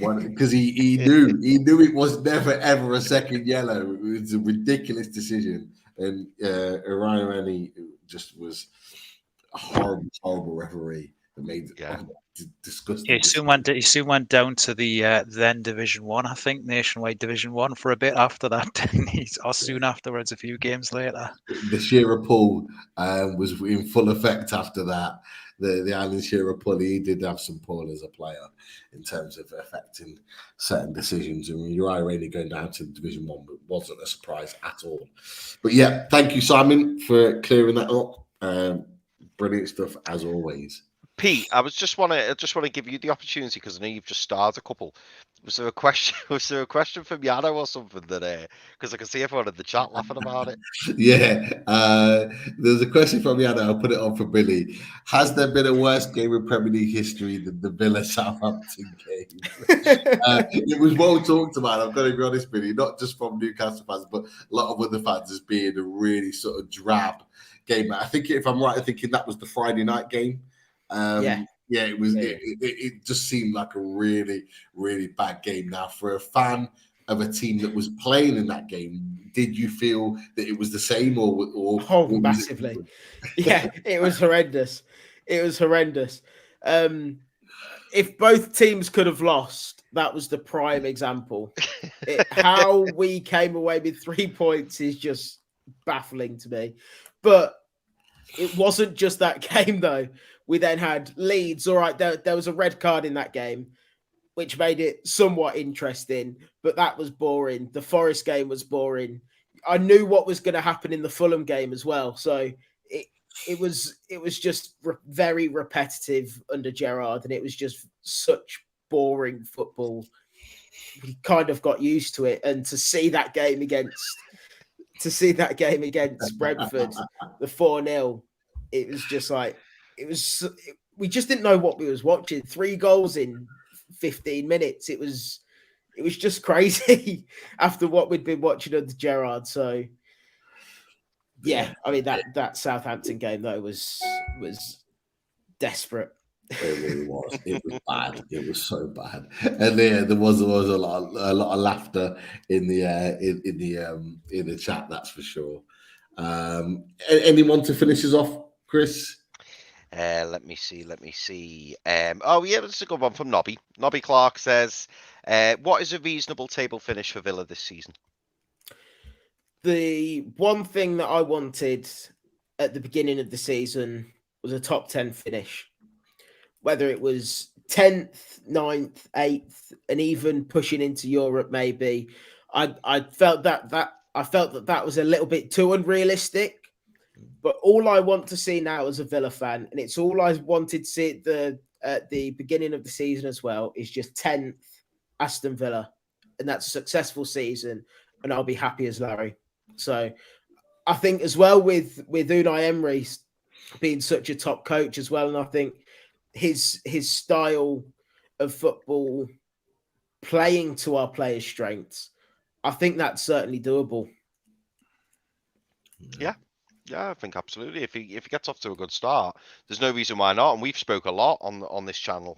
because he knew it was never ever a second yellow. It was a ridiculous decision, and Ryan Rennie just was a horrible referee that made disgusting. He soon went down to the then Division 1, I think, Nationwide Division 1 for a bit after that. Or soon afterwards, a few games later. The Shearer pull was in full effect after that. The Alan Shearer pull, he did have some pull as a player in terms of affecting certain decisions. And you're already going down to Division 1, but wasn't a surprise at all. But yeah, thank you, Simon, for clearing that up. Brilliant stuff as always. Pete, I just want to give you the opportunity because I know you've just started a couple. Was there a question? Was there a question from Yano or something that? Because I can see everyone in the chat laughing about it. Yeah, there's a question from Yano. I'll put it on for Billy. Has there been a worse game in Premier League history than the Villa Southampton game? It was well talked about. I've got to be honest, Billy, not just from Newcastle fans, but a lot of other fans as being a really sort of drab game. I think, if I'm right, I think that was the Friday night game. It was. It just seemed like a really, really bad game. Now, for a fan of a team that was playing in that game, did you feel that it was the same, or massively? It was horrendous. It was horrendous. If both teams could have lost, that was the prime example. How we came away with 3 points is just baffling to me. But it wasn't just that game, though. We then had Leeds. All right, there was a red card in that game, which made it somewhat interesting, but that was boring. The Forest game was boring. I knew what was going to happen in the Fulham game as well, so it was just very repetitive under Gerrard, and it was just such boring football. We kind of got used to it, and to see that game against Brentford, the 4-0, it was just like. We just didn't know what we was watching. 3 goals in 15 minutes. It was just crazy after what we'd been watching under Gerrard. So yeah, I mean that Southampton game though was desperate. It really was. It was bad. It was so bad. And there was a lot of laughter in the chat. That's for sure. Anyone to finish us off, Chris? Let me see. It's a good one from Nobby. Nobby Clark says, what is a reasonable table finish for Villa this season? The one thing that I wanted at the beginning of the season was a top 10 finish. Whether it was 10th, 9th, 8th, and even pushing into Europe, maybe. I felt that was a little bit too unrealistic. But all I want to see now as a Villa fan, and it's all I wanted to see at the beginning of the season as well, is just 10th Aston Villa. And that's a successful season, and I'll be happy as Larry. So I think as well with Unai Emery being such a top coach as well, and I think his style of football playing to our players' strengths, I think that's certainly doable. Yeah, I think absolutely. If he gets off to a good start, there's no reason why not. And we've spoke a lot on this channel,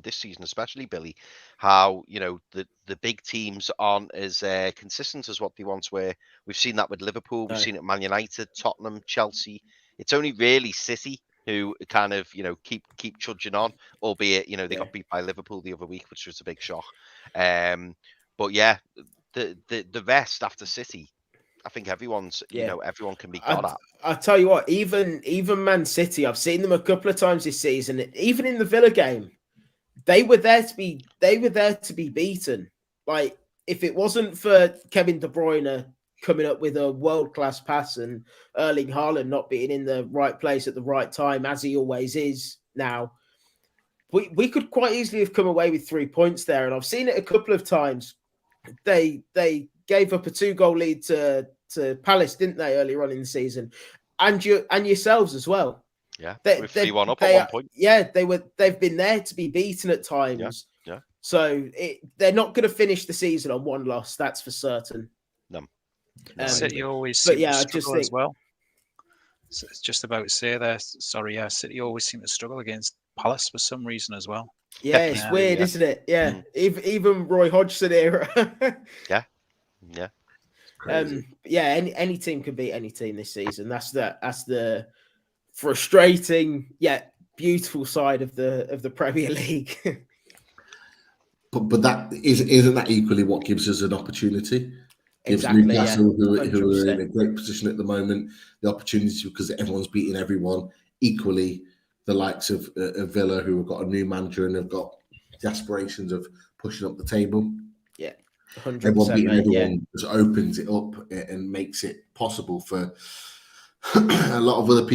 this season especially, Billy, how the big teams aren't as consistent as what they once were. We've seen that with Liverpool, we've seen it at Man United, Tottenham, Chelsea. It's only really City who kind of keep trudging on, albeit they got beat by Liverpool the other week, which was a big shock. But yeah, the rest after City, I think everyone can be got at. I tell you what, even Man City, I've seen them a couple of times this season. Even in the Villa game, they were there to be beaten. Like, if it wasn't for Kevin De Bruyne coming up with a world-class pass and Erling Haaland not being in the right place at the right time, as he always is now, we could quite easily have come away with 3 points there, and I've seen it a couple of times. They gave up a 2-goal lead to Palace, didn't they, earlier on in the season, and yourselves as well. Yeah, we're 3-1 up at one point. Yeah, they've been there to be beaten at times. Yeah. So they're not going to finish the season on one loss. That's for certain. No. City always seem to struggle just think, as well. So it's just about to say there. Sorry, City always seem to struggle against Palace for some reason as well. Yeah, it's weird, isn't it? Yeah, even Roy Hodgson era. Yeah. Any team can beat any team this season. That's the frustrating yet beautiful side of the Premier League. but that isn't that equally what gives us an opportunity. Gives Exactly, Newcastle, who are 100%. in a great position at the moment, the opportunity, because everyone's beating everyone. Equally, the likes of Villa, who have got a new manager and have got the aspirations of pushing up the table. Yeah, 100%. Everyone beating everyone just opens it up and makes it possible for a lot of other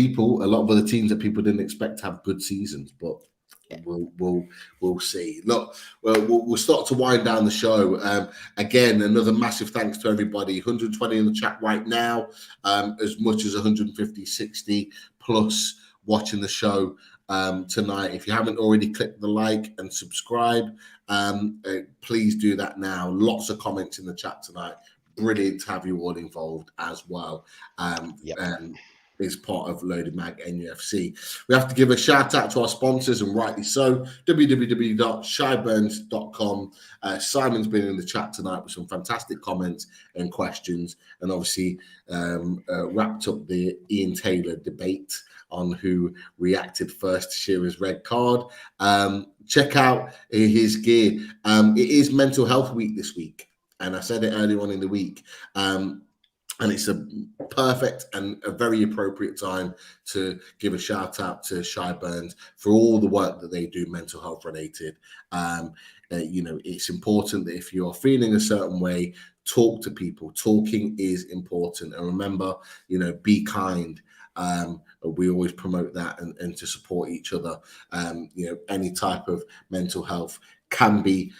teams that people didn't expect to have good seasons. But we'll see. Look, we'll start to wind down the show. Again, another massive thanks to everybody. 120 in the chat right now, as much as 150, 60 plus watching the show tonight. If you haven't already, click the like and subscribe. Please do that now. Lots of comments in the chat tonight. Brilliant to have you all involved as well. Is part of Loaded Mag NUFC. We have to give a shout out to our sponsors, and rightly so. www.shyburns.com. Simon's been in the chat tonight with some fantastic comments and questions, and obviously wrapped up the Ian Taylor debate on who reacted first to Shearer's red card. Check out his gear. It is Mental Health Week this week, and I said it earlier on in the week. And it's a perfect and a very appropriate time to give a shout out to Shy Burns for all the work that they do, mental health related. It's important that if you're feeling a certain way, talk to people. Talking is important. And remember, be kind. We always promote that and to support each other. Any type of mental health can be,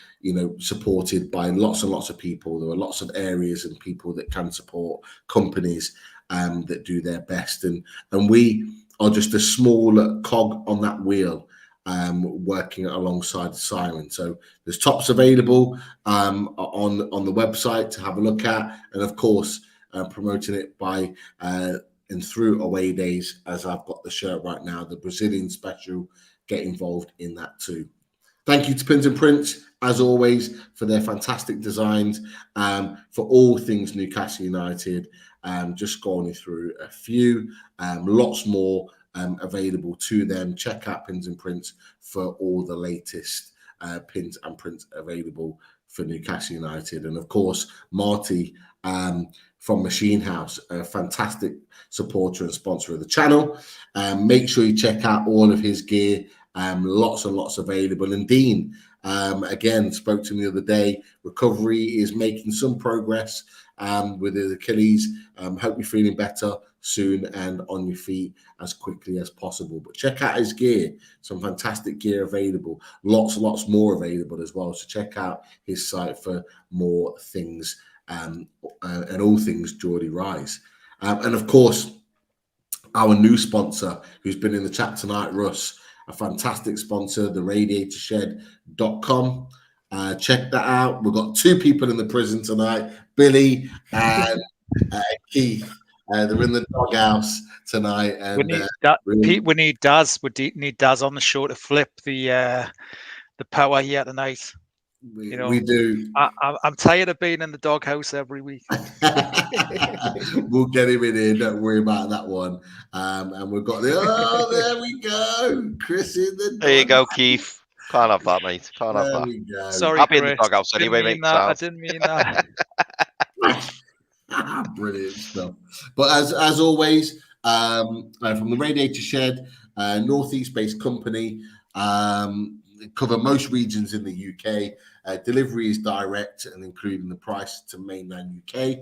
supported by lots and lots of people. There are lots of areas and people that can support companies that do their best. And we are just a small cog on that wheel, working alongside the Siren. So there's tops available on the website to have a look at. And of course, promoting it by and through away days, as I've got the shirt right now, the Brazilian special, get involved in that too. Thank you to Pins and Prints, as always, for their fantastic designs, for all things Newcastle United. Just going through a few, lots more available to them. Check out Pins and Prints for all the latest pins and prints available for Newcastle United. And of course, Marty from Machine House, a fantastic supporter and sponsor of the channel. Make sure you check out all of his gear. Lots and lots available. And Dean, again, spoke to me the other day. Recovery is making some progress with his Achilles. Hope you're feeling better soon and on your feet as quickly as possible. But check out his gear. Some fantastic gear available. Lots more available as well. So check out his site for more things and all things Geordie Rise. And of course, our new sponsor who's been in the chat tonight, Russ, a fantastic sponsor, the radiatorshed.com. Check that out. We've got two people in the prison tonight, Billy and Keith. They're in the doghouse tonight. And, we need Daz. We need Daz on the show to flip the power here tonight. We do. I'm tired of being in the doghouse every week. We'll get him in here. Don't worry about that one. And we've got there we go. Chris in the doghouse. There you go, Keith. Can't have that, mate. Can't have that. We go. Sorry, I'll be in Chris. the doghouse anyway, mate. I didn't mean that. Brilliant stuff. But as always, from the Radiator Shed, Northeast-based company, cover most regions in the UK. Delivery is direct and including the price to mainland UK.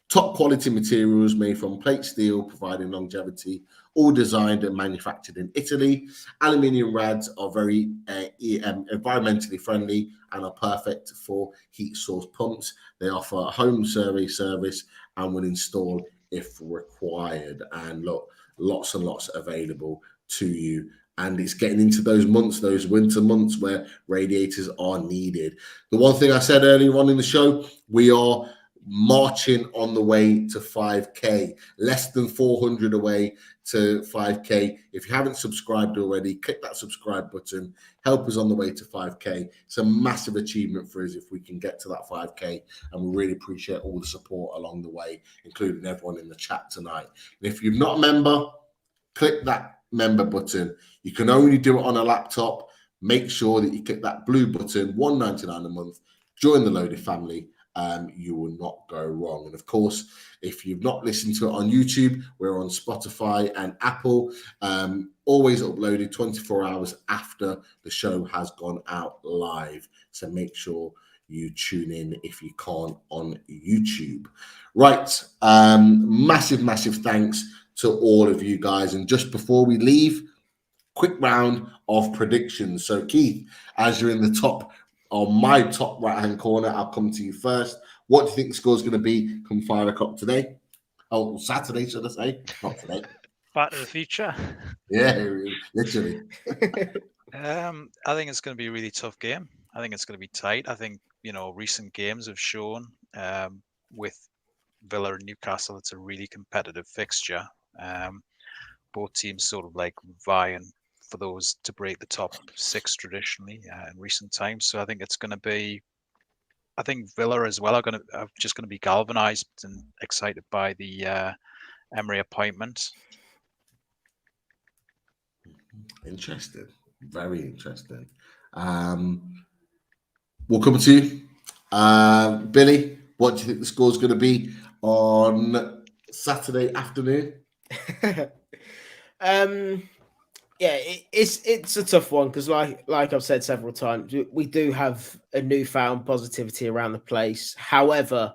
Top quality materials made from plate steel, providing longevity, all designed and manufactured in Italy. Aluminium rads are very environmentally friendly and are perfect for heat source pumps. They offer a home survey service and will install if required. And look, lots and lots available to you. And it's getting into those months, those winter months where radiators are needed. The one thing I said earlier on in the show, we are marching on the way to 5K, less than 400 away to 5K. If you haven't subscribed already, click that subscribe button. Help us on the way to 5K. It's a massive achievement for us if we can get to that 5K, and we really appreciate all the support along the way, including everyone in the chat tonight. And if you're not a member, click that member button. You can only do it on a laptop. Make sure that you click that blue button, $1.99 a month. Join the Loaded family. You will not go wrong. And of course, if you've not listened to it on YouTube, we're on Spotify and Apple, always uploaded 24 hours after the show has gone out live. So make sure you tune in if you can't on YouTube. Right. Massive thanks to all of you guys. And just before we leave, quick round of predictions. So Keith, as you're in the top, on my top right-hand corner, I'll come to you first. What do you think the score is going to be come 5 o'clock today? Oh, Saturday, should I say? Not today. Back to the Future. Yeah, literally. I think it's going to be a really tough game. I think it's going to be tight. I think, recent games have shown with Villa and Newcastle, it's a really competitive fixture. Both teams sort of like vying for those to break the top 6 traditionally in recent times. So I think it's going to be, I think Villa as well are just going to be galvanized and excited by the Emery appointment. Interesting. Very interesting. We'll come to you. Billy, what do you think the score is going to be on Saturday afternoon? Yeah, it's a tough one because, like I've said several times, we do have a newfound positivity around the place. However,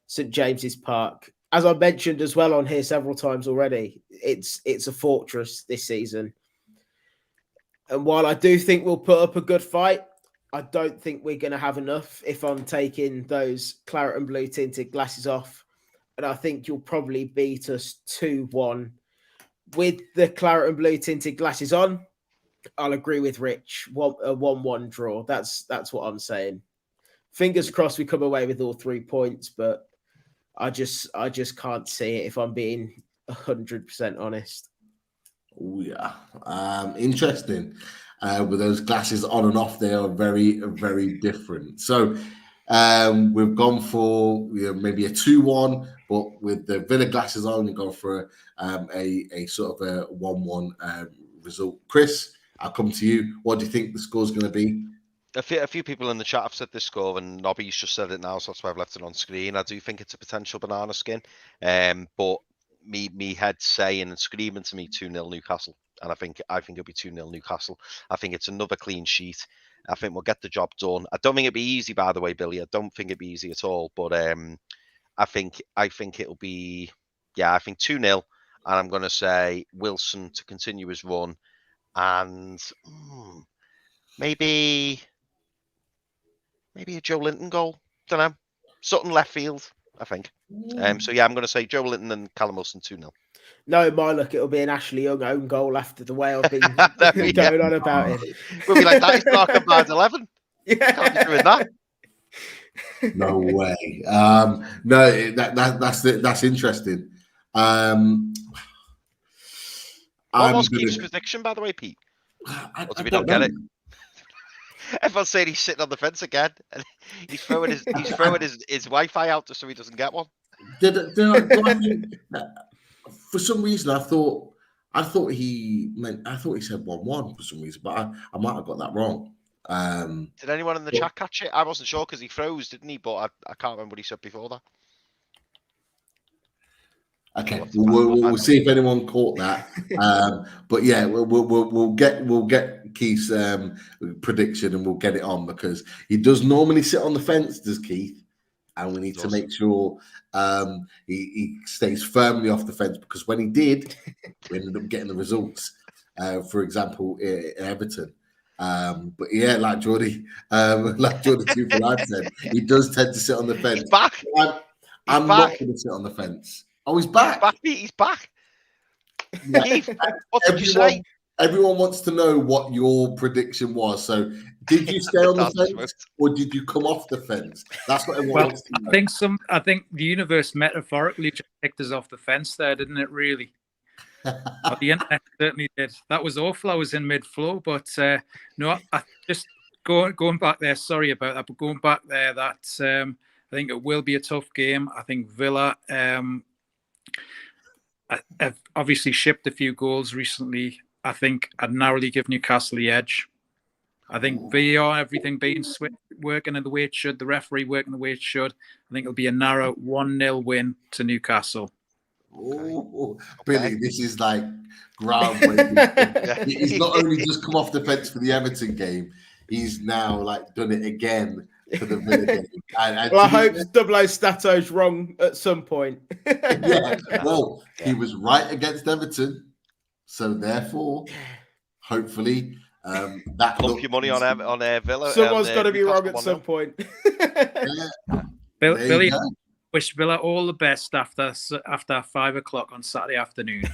St James's Park, as I mentioned as well on here several times already, it's a fortress this season. And while I do think we'll put up a good fight, I don't think we're going to have enough if I'm taking those claret and blue tinted glasses off. And I think you'll probably beat us 2-1. With the claret and blue tinted glasses on, I'll agree with Rich. A 1-1 draw. That's what I'm saying. Fingers crossed we come away with all 3 points, but I just can't see it if I'm being 100% honest. Oh yeah, interesting. With those glasses on and off, they are very, very different. So we've gone for maybe a 2-1, but with the Villa glasses on, we've gone for a sort of a 1-1 result. Chris, I'll come to you. What do you think the score's going to be? A few people in the chat have said this score, and Nobby's just said it now, so that's why I've left it on screen. I do think it's a potential banana skin, but me head saying and screaming to me 2-0 Newcastle, and I think it'll be 2-0 Newcastle. I think it's another clean sheet. I think we'll get the job done. I don't think it'll be easy, by the way, Billy. I don't think it'll be easy at all, but I think it'll be, I think 2-0, and I'm going to say Wilson to continue his run, and maybe a Joe Linton goal. Don't know. Sutton left field, I think. So I'm going to say Joe Linton and Callum Wilson 2-0. No, my luck, it'll be an Ashley Young own goal after the way I've been going on about it. We'll be like, that is Markham Barnes 11. Yeah. Can't be doing that. No way. No, that's interesting. What was Keith's prediction, by the way, Pete? Or do we not get it? Everyone's saying he's sitting on the fence again, and he's throwing his Wi-Fi out just so he doesn't get one. Did I think, for some reason, I thought he said 1-1 for some reason, but I might have got that wrong. Did anyone in the chat catch it? I wasn't sure because he froze, didn't he? But I can't remember what he said before that. Okay, we'll see if anyone caught that. But yeah, we'll get Keith's prediction and we'll get it on, because he does normally sit on the fence, does Keith? and we need to make sure he stays firmly off the fence, because when he did, we ended up getting the results. For example, in Everton. But yeah, like Jordan Tufel said, he does tend to sit on the fence. He's back. I'm not going to sit on the fence. Oh, he's back. He's back. Yeah. Keith, what did you say? Everyone wants to know what your prediction was. So, did you stay on the fence, or did you come off the fence? That's what everyone wants to know. I think the universe metaphorically just picked us off the fence there, didn't it? Really. The internet certainly did. That was awful. I was in mid-flow, but no, I just going back there. Sorry about that, but going back there, that I think it will be a tough game. I think Villa have obviously shipped a few goals recently. I think I'd narrowly give Newcastle the edge. I think VAR, everything being working the way it should, the referee working the way it should. I think it'll be a narrow 1-0 win to Newcastle. Oh, Billy, this is like groundbreaking. He's not only just come off the fence for the Everton game, he's now like done it again for the Villa game. Well, I hope Double O Stato's wrong at some point. Yeah, well, he was right against Everton, so therefore, hopefully, that pump your money on Villa. Someone's got to be wrong at some point. Billy. Wish Villa all the best after 5 o'clock on Saturday afternoon.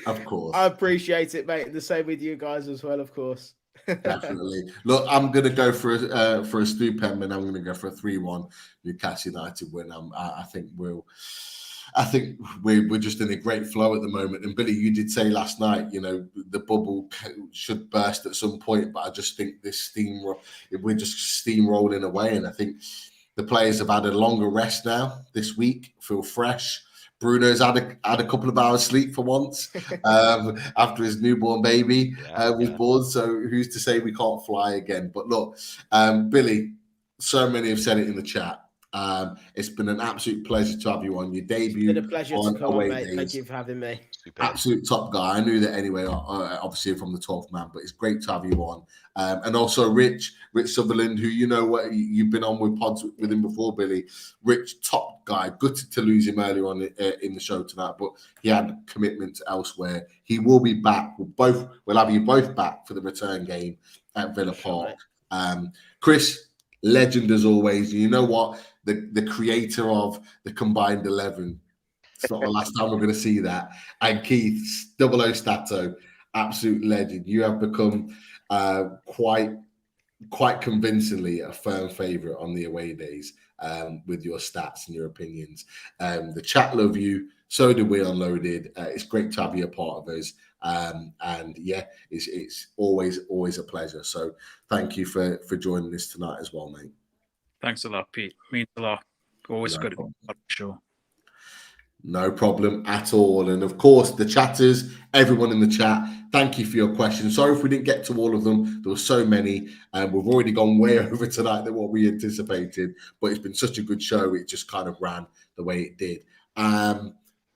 Of course. I appreciate it, mate. The same with you guys as well, of course. Definitely. Look, I'm going to go for a stupend, and I'm going to go for a 3-1 Newcastle United win. I think we're just in a great flow at the moment. And Billy, you did say last night, the bubble should burst at some point, but I just think we're just steamrolling away, and I think the players have had a longer rest now this week, feel fresh. Bruno's had a couple of hours sleep for once after his newborn baby was born. So who's to say we can't fly again? But look, Billy, so many have said it in the chat. It's been an absolute pleasure to have you on your debut. It's been a pleasure to come on, mate. Thank you for having me. Absolute top guy. I knew that anyway, obviously from the 12th man, but it's great to have you on. And also Rich Sutherland, who you've been on with pods with him before, Billy. Rich, top guy. Gutted to lose him earlier on in the show tonight, but he had commitments elsewhere. He will be back. We'll have you both back for the return game at Villa Park. Chris, legend as always. You know what? The creator of the combined 11. It's not the last time we're going to see that. And Keith, Double O Stato, absolute legend. You have become quite convincingly a firm favourite on the away days with your stats and your opinions. The chat love you. So do we on Loaded. It's great to have you a part of us. And yeah, it's always a pleasure. So thank you for joining us tonight as well, mate. Thanks a lot, Pete. Means a lot. Always good. Sure. No problem at all. And of course, the chatters, everyone in the chat, thank you for your questions. Sorry if we didn't get to all of them. There were so many. We've already gone way over tonight than what we anticipated. But it's been such a good show. It just kind of ran the way it did.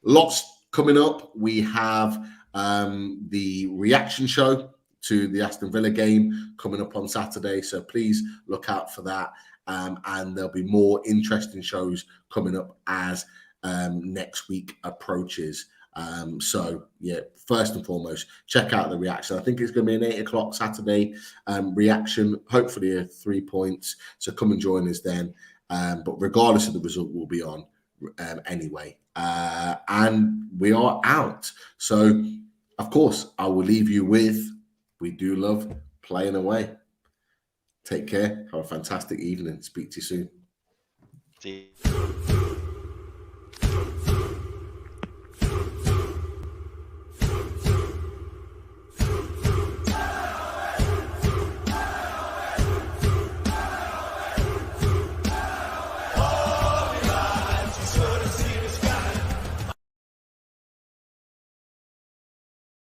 Lots coming up. We have the reaction show to the Aston Villa game coming up on Saturday. So please look out for that. And there'll be more interesting shows coming up as next week approaches. So yeah, first and foremost, check out the reaction. I think it's going to be an 8 o'clock Saturday reaction, hopefully a 3 points. So come and join us then. But regardless of the result, we'll be on anyway. And we are out. So of course, I will leave you with, we do love playing away. Take care. Have a fantastic evening. Speak to you soon. See you.